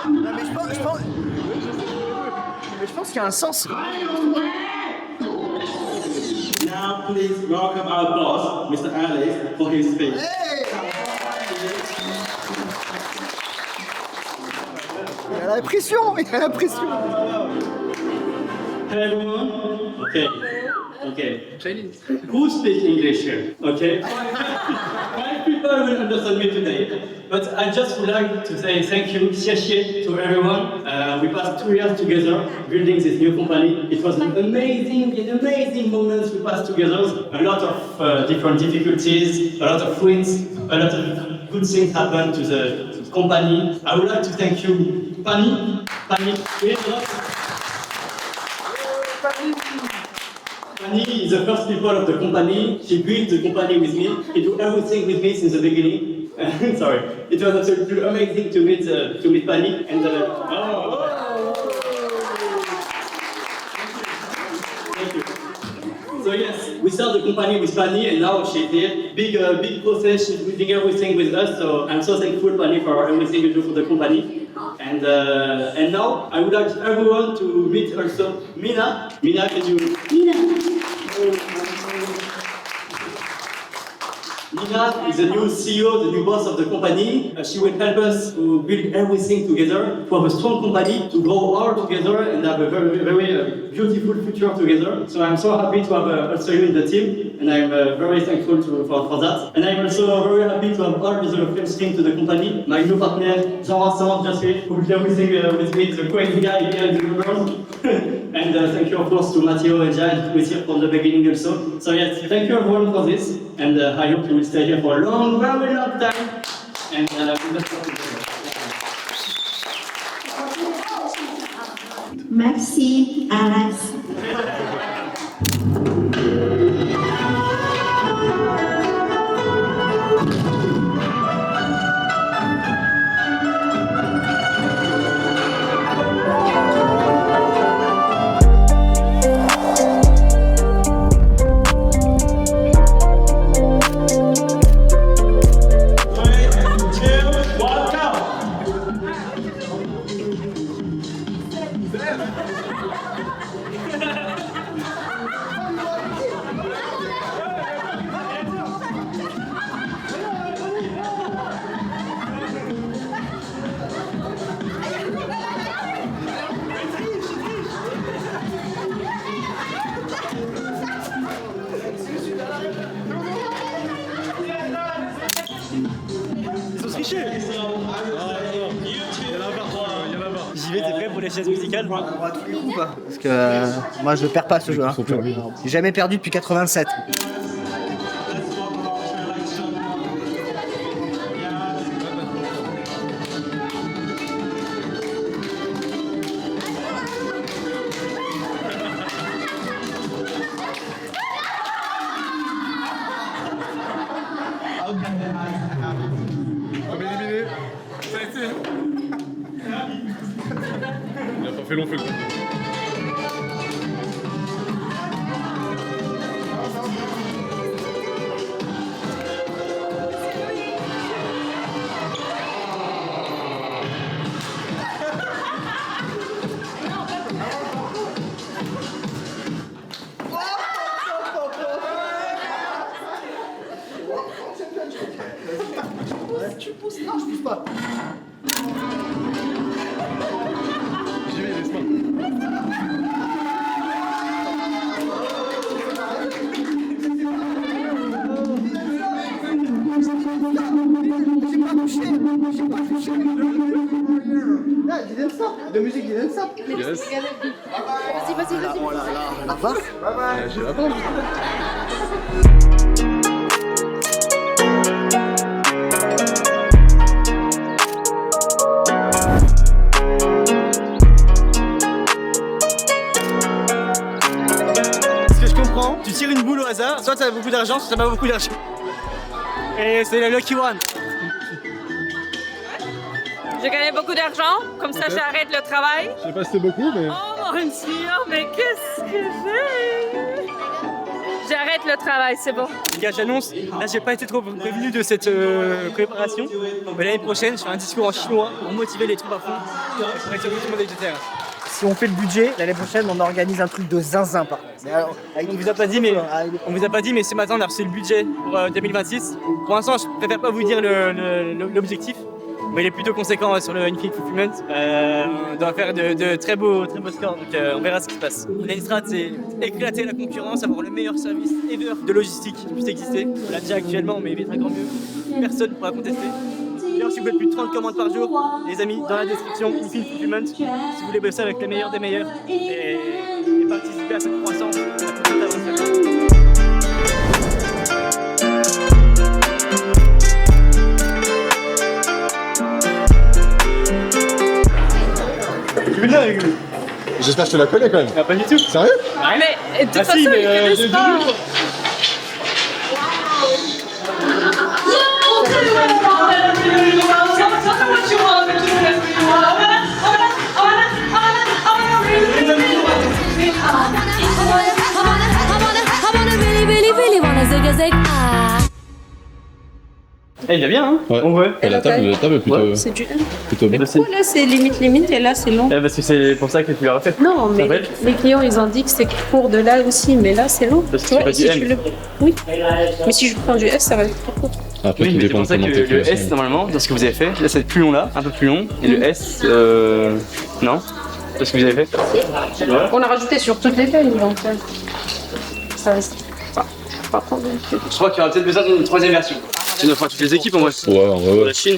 Non, mais je pense qu'il y a un sens. now please welcome our boss, Mr. Alex, for his speech. Il a la pression, il a la pression. Hello everyone. Okay. Chinese. Who speaks English here? Okay. 5 people will understand me today. But I just would like to say thank you, 谢谢 to everyone. We passed 2 years together building this new company. It was an amazing moments we passed together. A lot of different difficulties, a lot of wins, a lot of good things happened to the company. I would like to thank you, Pani. Pani, Pani is the first people of the company. She built the company with me. She did everything with me since the beginning. Sorry, it was absolutely amazing to meet Pani and Thank you. So yes, we started the company with Pani and now she's here. Big process. She's building everything with us. So I'm so thankful, Pani, for everything you do for the company. And now I would like everyone to meet also Mina. Mina, can you? Mina is the new CEO, the new boss of the company. She will help us to build everything together, to have a strong company, to grow all together and have a very beautiful future together. So I'm so happy to have also you in the team, and I'm very thankful for that. And I'm also very happy to have all the French team to the company. My new partner, Jean-Vincent, just here, who will do everything with me, the crazy guy here in the world. And thank you, of course, to Matteo and Jai, who is here from the beginning also. So yes, thank you everyone for this, and I hope you will stay here for a long, very long time. And Merci, Alex. J'y vais, t'es prêt pour les chaises musicales? On va tous les coups, quoi. Parce que moi je perds pas ce jeu. Hein. J'ai jamais perdu depuis 87. On est éliminé. Ça a été. Il a pas fait long feu. Tu pousses? Non, je pousse pas. J'y vais, laisse-moi. Là, il didn't stop. De musique, il didn't stop. Yes. Vas-y. Oh là là, la vache. J'ai la pente. Tu tires une boule au hasard, soit tu as beaucoup d'argent, soit tu n'as pas beaucoup d'argent. Et c'est le lucky one. J'ai gagné beaucoup d'argent, comme ça j'arrête le travail. Je sais pas si c'est beaucoup, mais... Oh mon Dieu, mais qu'est-ce que j'ai? J'arrête le travail, c'est bon. Les gars, j'annonce, là j'ai pas été trop prévenu de cette préparation. Mais l'année prochaine, je ferai un discours en chinois pour motiver les troupes à fond. Pour être sur le monde budgétaire. si on fait le budget, l'année prochaine, on organise un truc de zinzin par contre. On vous a pas dit, mais ce matin, on a reçu le budget pour 2026. Pour l'instant, je préfère pas vous dire l'objectif. Mais il est plutôt conséquent sur le Infinite Fulfillment. On doit faire de très beaux scores, donc on verra ce qui se passe. La strat, c'est éclater la concurrence, avoir le meilleur service ever de logistique qui puisse exister. On l'a déjà actuellement, mais il va être encore mieux. Personne ne pourra contester. D'ailleurs, si vous faites plus de 30 commandes par jour, les amis, dans la description, Infinite Fulfillment, si vous voulez bosser avec les meilleurs des meilleurs et participer à cette croissance, à toute cette aventure. J'espère que je te la connais quand même. Ah, pas du tout. Sérieux? Mais de toute façon, ils connaissent pas. Eh, il est bien, hein? Ouais. On veut. La table est plutôt, C'est du plutôt bien. Pourquoi là c'est limite et là c'est long? Parce que c'est pour ça que tu l'as refait. Non, mais les clients ils ont dit que c'est court de là aussi, mais là c'est long. Parce que Tu vois, c'est si pas du je M. le... Oui. Mais si je prends du S, ça va être trop court. Après, Oui, tout mais c'est dépend pour ça que comment t'es le fait. S, normalement, dans ce que vous avez fait, là c'est plus long là, un peu plus long. Et le S, non? C'est ce que vous avez fait? On a rajouté sur toutes les feuilles, donc ça reste pas trop bien. Je crois qu'il y aura peut-être besoin d'une troisième version. Tu dois faire toutes les équipes en vrai. Ouais, en vrai, Pour ouais. la Chine,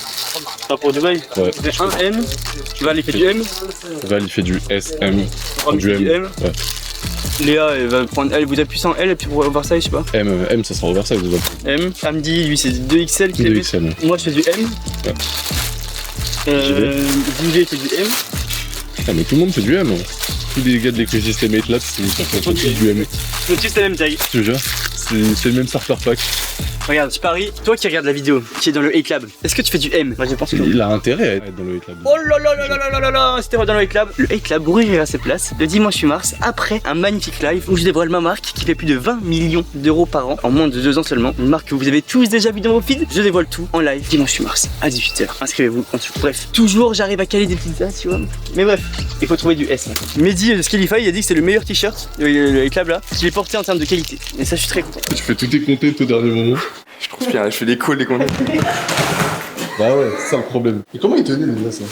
enfin pour Dubaï. Ouais. Tu fais un M, tu vas aller faire du M. Val, il fait du SM, prendre du M. M. Ouais. Léa, elle va prendre L, vous appuyez en L et puis pour Oversize, je sais pas. M, ça sera oversize déjà. M, Hamdi, lui c'est 2XL qu'il fait. 2XL. Moi je fais du M. Ouais. JV fait du M. Ah, mais tout le monde fait du M. Hein. Tous les gars de l'écosystème 8 Labs, ils font tous du M. Donc tu sais la même taille. Je te jure, c'est le même starter pack. Regarde, je parie, toi qui regardes la vidéo, qui est dans le 8 Lab, est-ce que tu fais du M? Moi je pense que Il a intérêt à être dans le 8 Lab. Oh là là là là là là là là, c'était dans le 8 Lab. Le 8 Lab ouvrira ses places le dimanche 8 mars après un magnifique live où je dévoile ma marque qui fait plus de 20 millions d'euros par an en moins de 2 ans seulement. Une marque que vous avez tous déjà vu dans vos feeds. Je dévoile tout en live dimanche 8 mars à 18h. Inscrivez-vous en dessous. Bref, toujours j'arrive à caler des petites dates, tu vois. Mais bref, il faut trouver du S. Mehdi de Skillify il a dit que c'est le meilleur t-shirt, le 8 Lab là, qu'il est porté en termes de qualité. Et ça je suis très content. Tu fais tous tes contenus au dernier moment. Je trouve bien, je fais des calls, des contenus. Bah ouais, c'est ça le problème. Et comment il tenait déjà ça?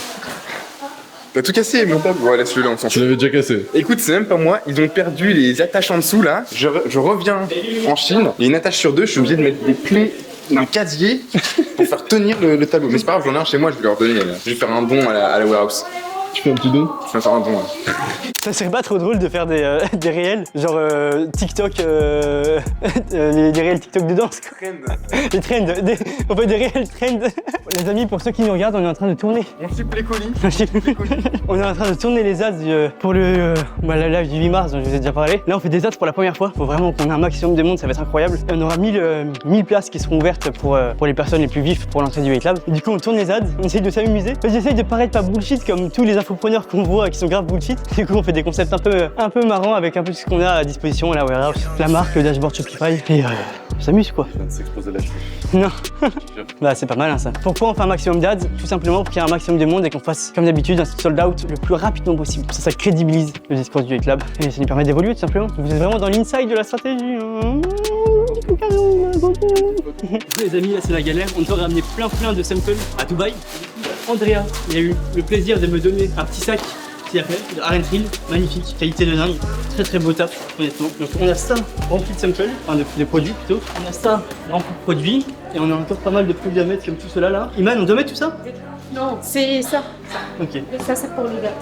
T'as tout cassé, mon table. Ouais, laisse-le là, on s'en Tu fout. l'avais déjà cassé. Écoute, c'est même pas moi, ils ont perdu les attaches en dessous là. Je reviens en Chine, il y a une attache sur deux, je suis obligé de mettre des clés d'un casier pour faire tenir le tableau. Mais c'est pas grave, j'en ai un chez moi, je vais leur donner. Je vais faire un don à la warehouse. Tu fais un petit don? Je vais faire un don. Ouais. Ça serait pas trop drôle de faire des réels, genre TikTok, des réels TikTok de danse quoi. Des trends, on fait des réels trends. Les amis, pour ceux qui nous regardent, on est en train de tourner. On ship les colis. On est en train de tourner les ads pour le live du 8 mars dont je vous ai déjà parlé. Là on fait des ads pour la première fois, faut vraiment qu'on ait un maximum de monde, ça va être incroyable. Et on aura 1000 places qui seront ouvertes pour les personnes les plus vives pour l'entrée du 8 Lab. Et du coup on tourne les ads, on essaye de s'amuser. J'essaye de paraître pas bullshit comme tous les infopreneurs qu'on voit qui sont grave bullshit. Du coup on fait des concepts un peu marrants avec un peu ce qu'on a à disposition, la warehouse, la marque, le dashboard Shopify et on s'amuse quoi. S'exposer la cheville. Non. Bah c'est pas mal hein, ça. Pourquoi on fait un maximum d'ads? Tout simplement pour qu'il y ait un maximum de monde et qu'on fasse comme d'habitude un sold out le plus rapidement possible. Ça crédibilise le discours du 8 Lab et ça nous permet d'évoluer tout simplement. Vous êtes vraiment dans l'inside de la stratégie. Les amis, là c'est la galère. On devrait ramener plein de samples à Dubaï. Andrea, il a eu le plaisir de me donner un petit sac qu'il a fait, de Arentrill, magnifique, qualité de dingue, très beau taf honnêtement. Donc on a ça rempli de samples, enfin de produits plutôt, on a ça rempli de produits et on a encore pas mal de produits à mettre comme tout cela là. Iman, on doit mettre tout ça? Non, c'est ça. Ok. Et ça c'est pour les gars.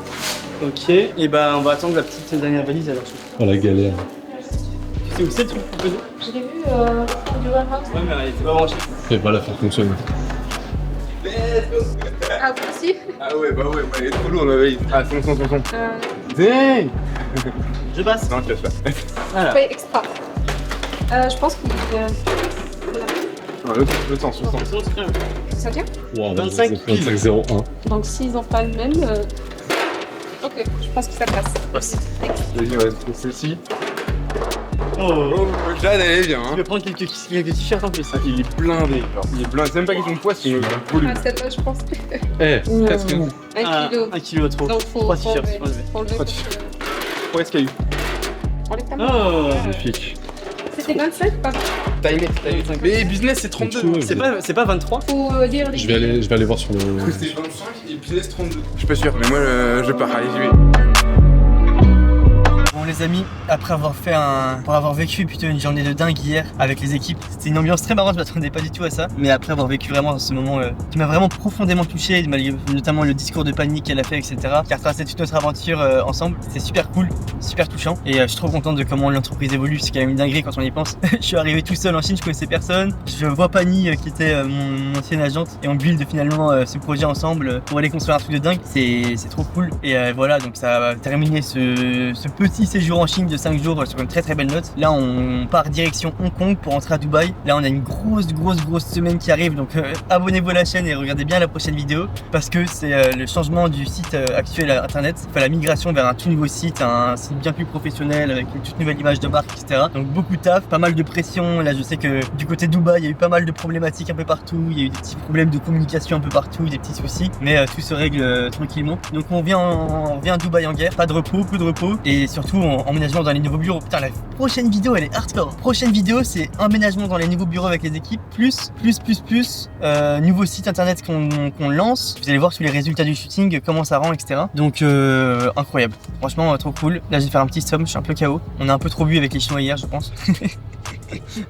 Ok, et bah on va attendre la petite dernière valise alors. Oh la galère. Tu sais où c'est le truc pour peser? Je l'ai vu du warehouse. Ouais mais elle était pas branchée. Et pas la faire fonctionner. Ah vous aussi? Ah ouais, bah ouais, elle est trop lourde, ma valise. Ah, c'est bon. Dang. Je passe. Non, je laisse pas. Voilà. Paye extra. Je pense qu'il Le sens. ça tient. Wow, 25 25,01. Donc s'ils n'ont pas le même, ok, je pense que ça passe. Passe. Vas-y, on va trouver celle-ci. Oh, Jade, elle est bien. Je vais prendre quelques t-shirts en plus. Ah, il est blindé, genre. Il est blindé. C'est même pas question de poids, c'est volume. Ah, celle-là, je pense. Presque. 1 kilo. 1 kilo trop. Donc, faut 3 t-shirts. Presque à eu. Enlève ta main. Oh, Magnifique. C'était 25, pas Timé. Mais business, c'est 32. c'est pas 23? Faut dire les Je vais aller voir sur le. C'est 25 et business 32. Je suis pas sûr, mais moi je pars. Allez, j'y vais. Bon les amis, après avoir vécu plutôt une journée de dingue hier avec les équipes, c'était une ambiance très marrante, je m'attendais pas du tout à ça, mais après avoir vécu vraiment ce moment qui m'a vraiment profondément touché, notamment le discours de panique qu'elle a fait, etc., qui a retracé toute notre aventure ensemble, c'était super cool, super touchant, et je suis trop content de comment l'entreprise évolue, c'est quand même une dinguerie quand on y pense. Je suis arrivé tout seul en Chine, je connaissais personne, je vois Pani qui était mon ancienne agente, et on build finalement ce projet ensemble pour aller construire un truc de dingue, c'est trop cool, et voilà, donc ça va terminer ce petit séjour en Chine de 5 jours sur une très très belle note. Là on part direction Hong Kong pour rentrer à Dubaï. Là on a une grosse semaine qui arrive, donc abonnez-vous à la chaîne et regardez bien la prochaine vidéo parce que c'est le changement du site actuel à internet, enfin la migration vers un tout nouveau site, un site bien plus professionnel avec une toute nouvelle image de marque, etc. Donc beaucoup de taf, pas mal de pression. Là je sais que du côté de Dubaï il y a eu pas mal de problématiques un peu partout, il y a eu des petits problèmes de communication un peu partout, des petits soucis, mais tout se règle tranquillement. Donc on vient à Dubaï en guerre, pas de repos, peu de repos, et surtout emménagement dans les nouveaux bureaux. Putain, la prochaine vidéo elle est hardcore. Prochaine vidéo c'est emménagement dans les nouveaux bureaux avec les équipes, plus nouveau site internet qu'on lance. Vous allez voir tous les résultats du shooting, comment ça rend, etc. Donc incroyable, franchement trop cool. Là je vais faire un petit somme, je suis un peu KO. On a un peu trop bu avec les Chinois hier je pense.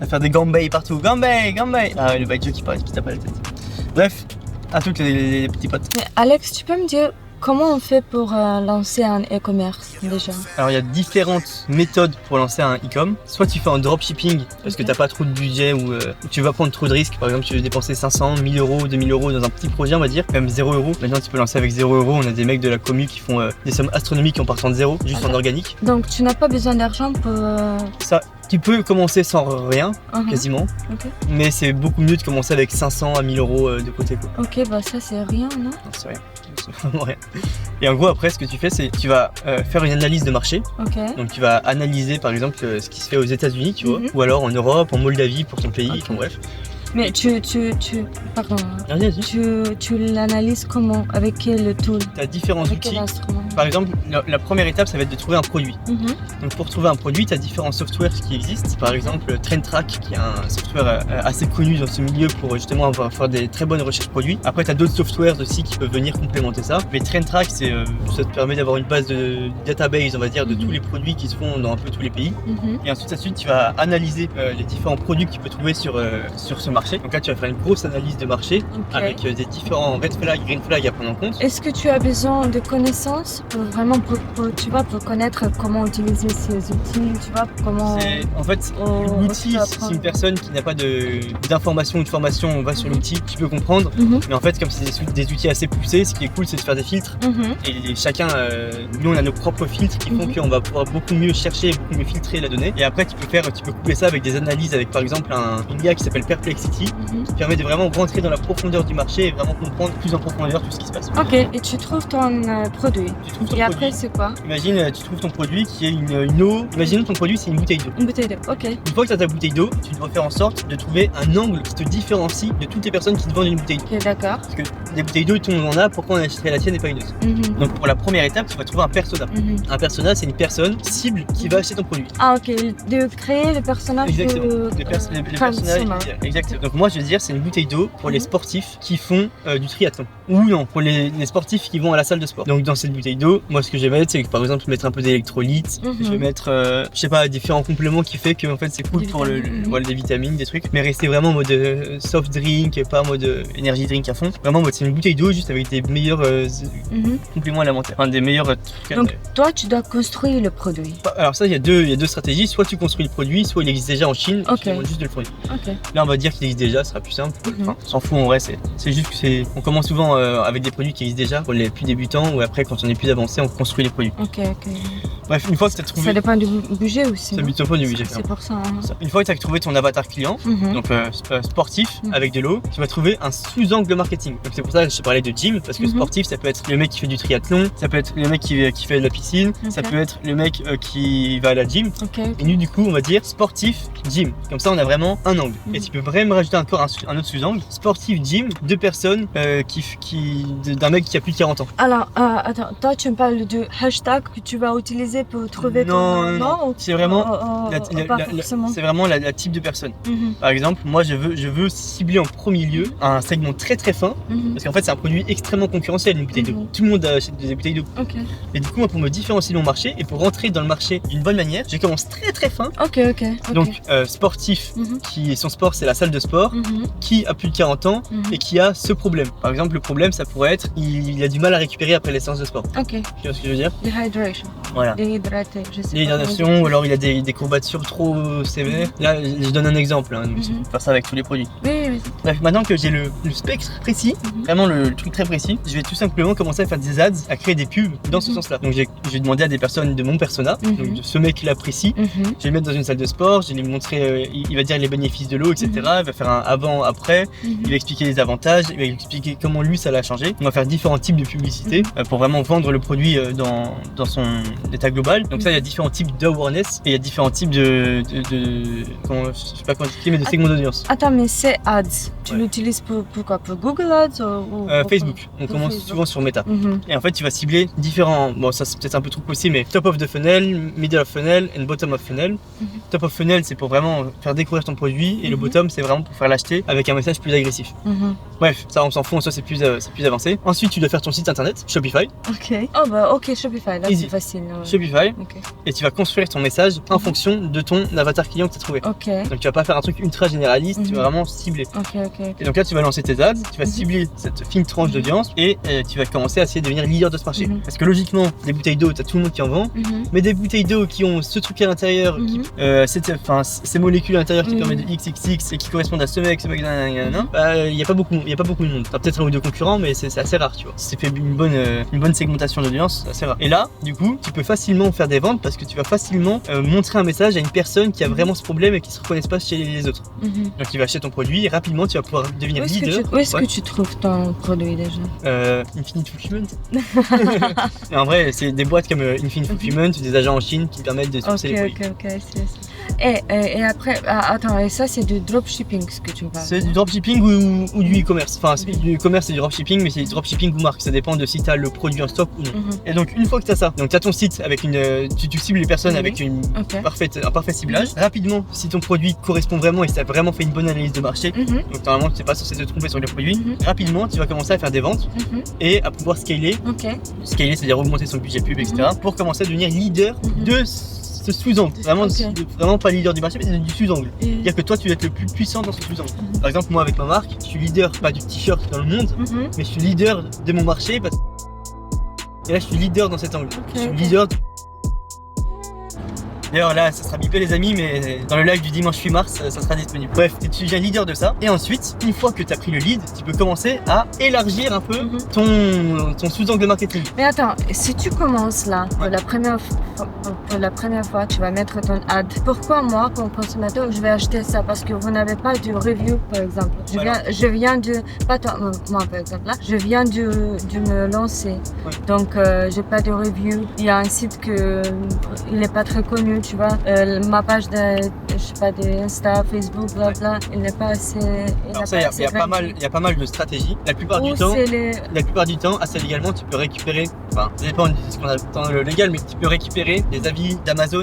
À faire des gambay partout, gambay. Ah le baijiu qui tape à la tête. Bref, à toutes les petits potes. Mais Alex, tu peux me dire comment on fait pour lancer un e-commerce déjà? Alors il y a différentes méthodes pour lancer un e-com. Soit tu fais un dropshipping parce que t'as pas trop de budget ou tu vas prendre trop de risques. Par exemple tu veux dépenser 500, 1000 euros, 2000 euros dans un petit projet on va dire, même 0 euros. Maintenant tu peux lancer avec 0 euros. On a des mecs de la commu qui font des sommes astronomiques en partant de zéro, juste en organique. Donc tu n'as pas besoin d'argent pour... Ça, tu peux commencer sans rien, quasiment. Mais c'est beaucoup mieux de commencer avec 500 à 1000 euros de côté. Quoi. Ok, bah ça c'est rien, non? Non, c'est rien. C'est vraiment rien. Et en gros après ce que tu fais c'est tu vas faire une analyse de marché. Donc tu vas analyser par exemple ce qui se fait aux États-Unis, tu vois, ou alors en Europe, en Moldavie pour ton pays, enfin bref. Mais pardon. Tu l'analyses comment? Avec quel tool? Tu as différents outils. Par exemple, la première étape, ça va être de trouver un produit. Donc pour trouver un produit, tu as différents softwares qui existent. Par exemple, TrendTrack, qui est un software assez connu dans ce milieu pour justement faire des très bonnes recherches produits. Après, tu as d'autres softwares aussi qui peuvent venir complémenter ça. Mais TrendTrack, ça te permet d'avoir une base de database, on va dire, de tous les produits qui se font dans un peu tous les pays. Et ensuite, tu vas analyser les différents produits que tu peux trouver sur ce marché. Donc là tu vas faire une grosse analyse de marché avec des différents red flags, green flags à prendre en compte. Est-ce que tu as besoin de connaissances pour vraiment pour connaître comment utiliser ces outils, tu vois, comment... En fait l'outil c'est une personne qui n'a pas d'informations ou de formation, on va sur l'outil, tu peux comprendre, mais en fait comme c'est des outils assez poussés, ce qui est cool c'est de faire des filtres et chacun, nous on a nos propres filtres qui font qu'on va pouvoir beaucoup mieux chercher, beaucoup mieux filtrer la donnée et après tu peux coupler ça avec des analyses avec par exemple une IA qui s'appelle Perplexity qui permet de vraiment rentrer dans la profondeur du marché et vraiment comprendre plus en profondeur tout ce qui se passe. Ok, et tu trouves ton produit. Après c'est quoi? Imagine tu trouves ton produit qui est une eau, imaginons ton produit c'est une bouteille d'eau. Une bouteille d'eau, ok. Une fois que tu as ta bouteille d'eau, tu dois faire en sorte de trouver un angle qui te différencie de toutes les personnes qui te vendent une bouteille d'eau. Ok, d'accord. Parce que des bouteilles d'eau tout le monde en a, pourquoi on achèterait la tienne et pas une autre? Donc pour la première étape, tu vas trouver un persona. Un persona c'est une personne cible qui va acheter ton produit. Ah ok, de créer le personnage. Exactement, le personnage. Exactement. Donc moi je veux dire c'est une bouteille d'eau pour les sportifs qui font du triathlon. Ou non, pour les sportifs qui vont à la salle de sport. Donc dans cette bouteille d'eau, moi ce que je vais mettre c'est par exemple mettre un peu d'électrolytes, je vais mettre je sais pas différents compléments qui fait que en fait c'est cool pour des vitamines, des trucs, mais rester vraiment en mode soft drink, pas en mode energy drink à fond. Vraiment en mode c'est une bouteille d'eau juste avec des meilleurs compléments alimentaires, enfin des meilleurs trucs. Donc toi tu dois construire le produit. Alors ça il y a deux stratégies, soit tu construis le produit, soit il existe déjà en Chine, tu demandes juste de le produire. Là on va dire qu'il existe déjà, ce sera plus simple. Enfin, on s'en fout en vrai, c'est juste que on commence souvent avec des produits qui existent déjà pour les plus débutants ou après quand on est plus avancé on construit les produits. Bref, une fois que tu as trouvé. Ça dépend du budget aussi. Ça dépend du budget. C'est pour ça. Hein. Une fois que tu as trouvé ton avatar client, donc sportif avec de l'eau, tu vas trouver un sous-angle marketing. Donc c'est pour ça que je te parlais de gym, parce que sportif, ça peut être le mec qui fait du triathlon, ça peut être le mec qui fait de la piscine, ça peut être le mec qui va à la gym. Et nous, du coup, on va dire sportif, gym. Comme ça, on a vraiment un angle. Et tu peux vraiment rajouter encore un autre sous-angle. Sportif, gym, 2 personnes d'un mec qui a plus de 40 ans. Alors, attends, toi, tu me parles de hashtag que tu vas utiliser pour trouver non, c'est vraiment c'est vraiment la type de personne. Par exemple, moi je veux cibler en premier lieu un segment très très fin parce qu'en fait c'est un produit extrêmement concurrentiel, une bouteille d'eau. Tout le monde achète des bouteilles d'eau. Et du coup, moi, pour me différencier de mon marché et pour rentrer dans le marché d'une bonne manière, je commence très très fin. Donc sportif, qui son sport c'est la salle de sport, qui a plus de 40 ans et qui a ce problème. Par exemple, le problème ça pourrait être il a du mal à récupérer après les séances de sport. Tu vois ce que je veux dire? Dehydration. Voilà. Déhydraté, je sais Dehydration, ou alors il a des courbatures trop sévères. Là, je donne un exemple, hein, donc c'est faire ça avec tous les produits. Oui. Bref, maintenant que j'ai le spectre précis, vraiment le truc très précis, je vais tout simplement commencer à faire des ads, à créer des pubs dans ce sens-là. Donc je vais demander à des personnes de mon persona, donc de ce mec-là précis, je vais le mettre dans une salle de sport, je vais lui montrer, il va dire les bénéfices de l'eau, etc. Il va faire un avant, après, il va expliquer les avantages, il va expliquer comment lui ça l'a changé. On va faire différents types de publicité pour vraiment vendre le produit dans son état global. Donc ça, il y a différents types d'awareness et il y a différents types je sais pas comment expliquer, mais de segments d'audience. Attends, mais c'est ads, tu l'utilises pour quoi? Pour Google Ads ou Facebook. On commence souvent sur Meta. Et en fait, tu vas cibler différents, bon ça c'est peut-être un peu trop aussi, mais top of the funnel, middle of funnel et bottom of funnel. Top of funnel, c'est pour vraiment faire découvrir ton produit et le bottom, c'est vraiment pour faire l'acheter avec un message plus agressif. Bref, ça on s'en fout, ça c'est plus avancé. Ensuite, tu dois faire ton site internet, Shopify. Shopify, là c'est facile. Shopify. Et tu vas construire ton message en fonction de ton avatar client que tu as trouvé. Donc tu vas pas faire un truc ultra généraliste, tu vas vraiment cibler. Et donc là, tu vas lancer tes ads, tu vas cibler cette fine tranche d'audience et tu vas commencer à essayer de devenir leader de ce marché. Parce que logiquement, des bouteilles d'eau, tu as tout le monde qui en vend, mais des bouteilles d'eau qui ont ce truc à l'intérieur, ces molécules à l'intérieur qui permettent de XXX et qui correspondent à ce mec, il y a pas beaucoup de monde. Tu as peut-être un ou deux concurrents, mais c'est assez rare, tu vois. Si tu fais une bonne segmentation d'audience, c'est assez rare. Et là, du coup, tu peux facilement faire des ventes parce que tu vas facilement montrer un message à une personne qui a vraiment ce problème et qui se reconnaisse pas chez les autres. Donc il va acheter ton produit et rapidement tu vas pouvoir devenir leader. Où est-ce que tu trouves ton produit déjà? Infinite Fulfillment. Et en vrai, c'est des boîtes comme Infinite Fulfillment ou des agents en Chine qui permettent de sourcer les produits. Et après, attends, et ça c'est du dropshipping ce que tu me parles? C'est du dropshipping ou du e-commerce. Enfin, du e-commerce et du dropshipping, mais c'est du dropshipping ou marque. Ça dépend de si tu as le produit en stock ou non. Et donc une fois que tu as ça, donc tu as ton site avec tu cibles les personnes avec un parfait ciblage. Rapidement, si ton produit correspond vraiment et si tu as vraiment fait une bonne analyse de marché, donc normalement tu n'es pas censé te tromper sur le produit, rapidement tu vas commencer à faire des ventes et à pouvoir scaler. Scaler, c'est-à-dire augmenter son budget pub, etc. pour commencer à devenir leader de ce sous-angle. Vraiment pas leader du marché, mais du sous-angle. C'est-à-dire que toi tu vas être le plus puissant dans ce sous-angle. Par exemple, moi avec ma marque, je suis leader pas du t-shirt dans le monde, mais je suis leader de mon marché. Et là je suis leader dans cet angle. Je suis leader. D'ailleurs là ça sera bipé les amis, mais dans le live du dimanche 8 mars ça sera disponible. Bref, tu deviens leader de ça et ensuite une fois que tu as pris le lead, tu peux commencer à élargir un peu ton sous-angle marketing. Mais attends, si tu commences là pour la première fois tu vas mettre ton ad, pourquoi moi comme consommateur je vais acheter ça? Parce que vous n'avez pas de review par exemple. Je viens de, pas toi, moi par exemple là, je viens de me lancer, donc j'ai pas de review. Il y a un site il n'est pas très connu, tu vois, ma page de Insta, Facebook, blabla, il n'est pas assez. Il y a pas mal de stratégies. La plupart du temps, assez légalement, tu peux récupérer, enfin, ça dépend de ce qu'on a dans le légal, mais tu peux récupérer des avis d'Amazon.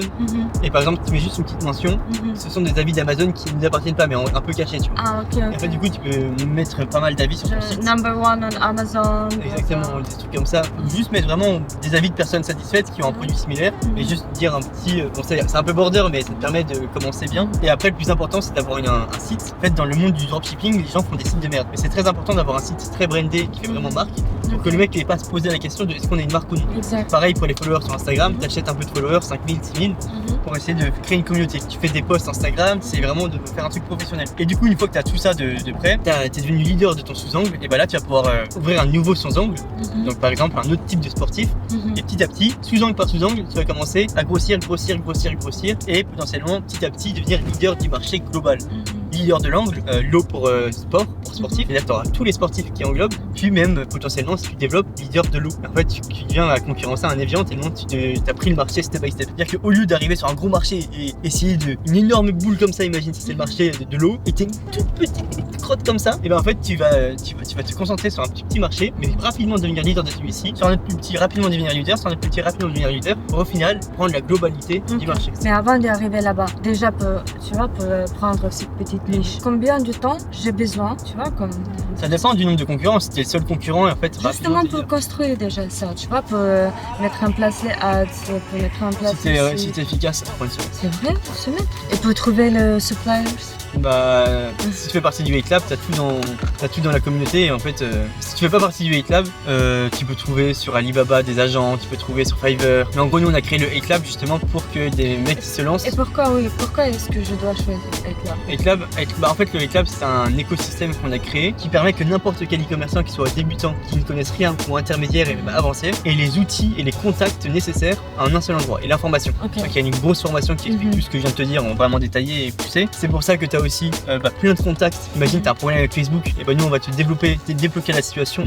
Et par exemple, tu mets juste une petite mention. Ce sont des avis d'Amazon qui ne t'appartiennent pas, mais un peu cachés, tu vois. Et en fait, du coup, tu peux mettre pas mal d'avis sur ton site. Number one on Amazon. Exactement, des trucs comme ça. Juste mettre vraiment des avis de personnes satisfaites qui ont un produit similaire et juste dire un petit. C'est un peu border, mais ça te permet de commencer bien. Et après, le plus important, c'est d'avoir un site. En fait, dans le monde du dropshipping, les gens font des sites de merde. Mais c'est très important d'avoir un site très brandé qui fait vraiment marque. pour que le mec n'ait pas à se poser la question de est-ce qu'on est une marque ou non. Exact. Pareil pour les followers sur Instagram, tu achètes un peu de followers, 5000, 6000, pour essayer de créer une communauté. Tu fais des posts Instagram, c'est vraiment de faire un truc professionnel. Et du coup, une fois que tu as tout ça de près, tu es devenu leader de ton sous-angle, et bah là tu vas pouvoir ouvrir un nouveau sous-angle, donc par exemple un autre type de sportif, et petit à petit, sous-angle par sous-angle, tu vas commencer à grossir, et potentiellement petit à petit devenir leader du marché global. Leader de l'angle, low pour sport, pour sportif, c'est-à-dire tu auras tous les sportifs qui englobent, puis même potentiellement si tu développes leader de l'eau. En fait, tu viens à concurrencer un Evian tellement tu as pris le marché step by step. C'est-à-dire qu'au lieu d'arriver sur un gros marché et essayer une énorme boule comme ça, imagine si c'est le marché de l'eau, et t'es une toute petite crotte comme ça, et ben en fait tu vas te concentrer sur un petit marché, mais rapidement devenir leader de celui-ci, sur un autre plus petit, rapidement devenir leader, sur un autre plus petit, rapidement devenir leader, pour au final prendre la globalité du marché. Mais avant d'arriver là-bas, déjà pour prendre cette petite niche, combien de temps j'ai besoin, tu vois, comme... Ça dépend du nombre de concurrents, si t'es le seul concurrent, en fait, justement pour construire déjà ça, tu vois, pour mettre en place les ads, pour mettre en place... Si t'es efficace, ça prend une semaine. C'est vrai, pour se mettre. Et pour trouver le suppliers. Bah, si tu fais partie du Hate Lab, t'as tout dans la communauté, et en fait, si tu fais pas partie du Hate Lab, tu peux trouver sur Alibaba des agents, tu peux trouver sur Fiverr. Mais en gros, nous on a créé le Hate Lab justement pour que des mecs qui se lancent. Et pourquoi est-ce que je dois choisir Hate Lab? En fait, le Hate Lab, c'est un écosystème qu'on a créé qui permet que n'importe quel e-commerçant qui soit débutant, qui ne connaisse rien ou intermédiaire et même avancé, ait les outils et les contacts nécessaires en un seul endroit, et l'information. Okay. Donc il y a une grosse formation qui explique tout ce que je viens de te dire en vraiment détaillé et poussé. C'est pour ça que tu as aussi plein de contacts. Imagine tu as un problème avec Facebook, et nous on va te débloquer la situation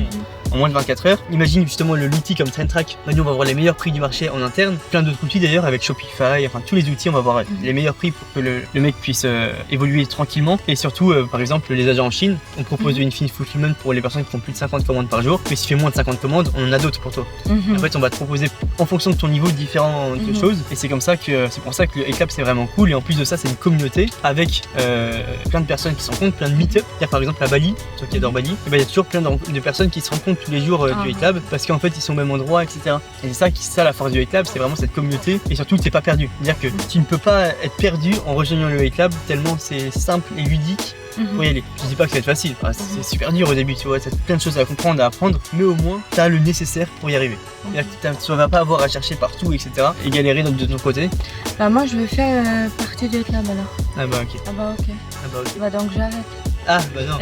en moins de 24 heures. Imagine justement l'outil comme TrendTrack. Nous on va avoir les meilleurs prix du marché en interne. Plein d'autres outils d'ailleurs avec Shopify, enfin tous les outils, on va avoir les meilleurs prix pour que le mec puisse évoluer tranquillement. Et surtout, par exemple, les agents en Chine, on propose du Infinite Fulfillment pour les personnes qui font plus de 50 commandes par jour. Mais si tu fais moins de 50 commandes, on en a d'autres pour toi. En fait, on va te proposer en fonction de ton niveau différentes choses. Et c'est pour ça que le Hate Lab c'est vraiment cool. Et en plus de ça, c'est une communauté avec plein de personnes qui se rencontrent, plein de meet-up. Il y a par exemple à Bali, toi qui adore Bali, il y a toujours plein de personnes qui se rencontrent tous les jours du Hate Lab parce qu'en fait ils sont au même endroit, etc. Et c'est ça la force du Hate Lab, c'est vraiment cette communauté. Et surtout, t'es pas perdu. C'est-à-dire que tu ne peux pas être perdu en rejoignant le Hate Lab tellement c'est simple et ludique. Pour y aller. Je dis pas que ça va être facile, c'est super dur au début, tu vois, t'as plein de choses à comprendre, à apprendre, mais au moins t'as le nécessaire pour y arriver. Tu vas pas avoir à chercher partout, etc. et galérer de ton côté. Bah moi je vais faire partie du Hate Lab alors. Ah bah ok. Bah donc j'arrête. Ah bah non.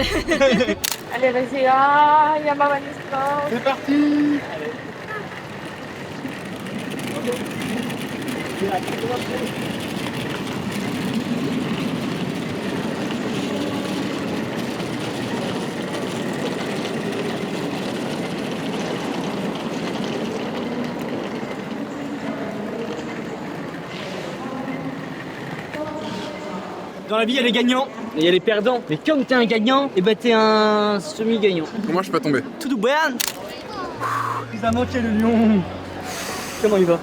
Allez vas-y, il y a ma manif. C'est parti. Dans la vie, il y a les gagnants et il y a les perdants. Mais comme t'es un gagnant, et bah t'es un semi-gagnant. Moi, je suis pas tombé. Tout bien. Il a manqué le lion. Comment il va?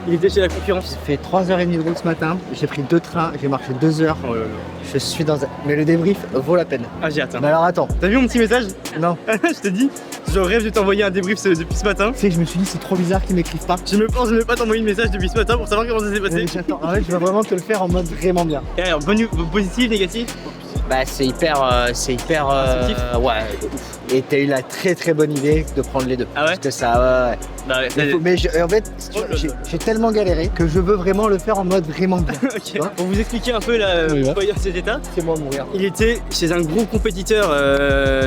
Il était chez la concurrence. Ça fait 3h30 de route ce matin, j'ai pris 2 trains, j'ai marché 2 heures. Oh là là. Je suis dans un... Mais le débrief vaut la peine. Ah j'ai hâte. Mais alors attends. T'as vu mon petit message? Non. Je te dis, je rêve de t'envoyer un débrief depuis ce matin. Tu sais que je me suis dit c'est trop bizarre qu'ils m'écrivent pas. Je me pas t'envoyer un message depuis ce matin pour savoir comment ça s'est passé. J'attends. En fait, je veux vraiment te le faire en mode vraiment bien. Et alors, positif, négatif? Bah c'est hyper ouais. Et t'as eu la très bonne idée de prendre les deux. Ah ouais? Parce que ça Bah ouais. Mais en fait, j'ai tellement galéré que je veux vraiment le faire en mode vraiment bien. Okay. Pour vous expliquer un peu pourquoi il y a cet état, c'est moi mon gars. Il était chez un gros compétiteur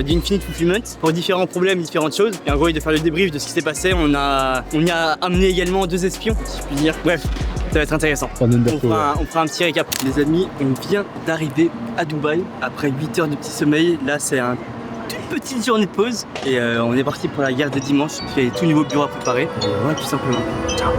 d'Infinite Fulfillment pour différents problèmes, différentes choses. Et en gros, il devait faire le débrief de ce qui s'est passé. On y a amené également 2 espions, si je puis dire. Bref. Ça va être intéressant. On fera un petit récap. Les amis, on vient d'arriver à Dubaï après 8 heures de petit sommeil. Là, c'est une petite journée de pause. Et on est parti pour la gare de dimanche. Il y a tout nouveau bureau à préparer. Et ouais, tout simplement. Ciao.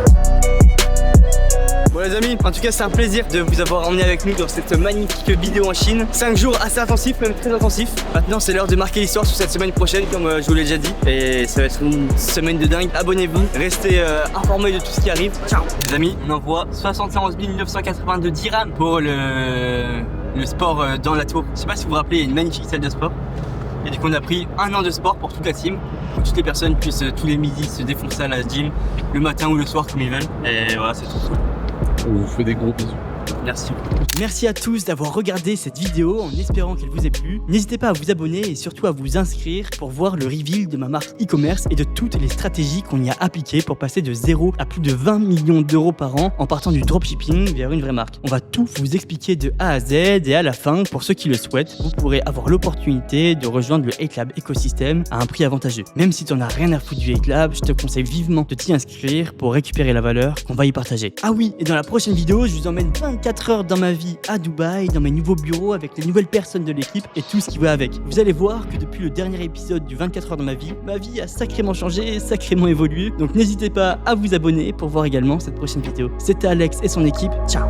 Bon les amis, en tout cas c'est un plaisir de vous avoir emmené avec nous dans cette magnifique vidéo en Chine. 5 jours assez intensifs, même très intensifs. Maintenant c'est l'heure de marquer l'histoire sur cette semaine prochaine comme je vous l'ai déjà dit. Et ça va être une semaine de dingue. Abonnez-vous, restez informés de tout ce qui arrive. Ciao. Les amis, on envoie 71 982 dirhams pour le sport dans la tour. Je sais pas si vous vous rappelez, il y a une magnifique salle de sport. Et du coup on a pris 1 an de sport pour toute la team. Pour que toutes les personnes puissent tous les midis se défoncer à la gym, le matin ou le soir comme ils veulent. Et voilà, c'est trop cool. On vous fait des gros bisous. Merci. Merci à tous d'avoir regardé cette vidéo en espérant qu'elle vous ait plu. N'hésitez pas à vous abonner et surtout à vous inscrire pour voir le reveal de ma marque e-commerce et de toutes les stratégies qu'on y a appliquées pour passer de 0 à plus de 20 millions d'euros par an en partant du dropshipping vers une vraie marque. On va tout vous expliquer de A à Z et à la fin, pour ceux qui le souhaitent, vous pourrez avoir l'opportunité de rejoindre le Hate Lab écosystème à un prix avantageux. Même si tu n'en as rien à foutre du Hate Lab, je te conseille vivement de t'y inscrire pour récupérer la valeur qu'on va y partager. Ah oui, et dans la prochaine vidéo, je vous emmène 24 heures dans ma vie à Dubaï, dans mes nouveaux bureaux avec les nouvelles personnes de l'équipe et tout ce qui va avec. Vous allez voir que depuis le dernier épisode du 24 heures dans ma vie a sacrément changé et sacrément évolué. Donc n'hésitez pas à vous abonner pour voir également cette prochaine vidéo. C'était Alex et son équipe. Ciao!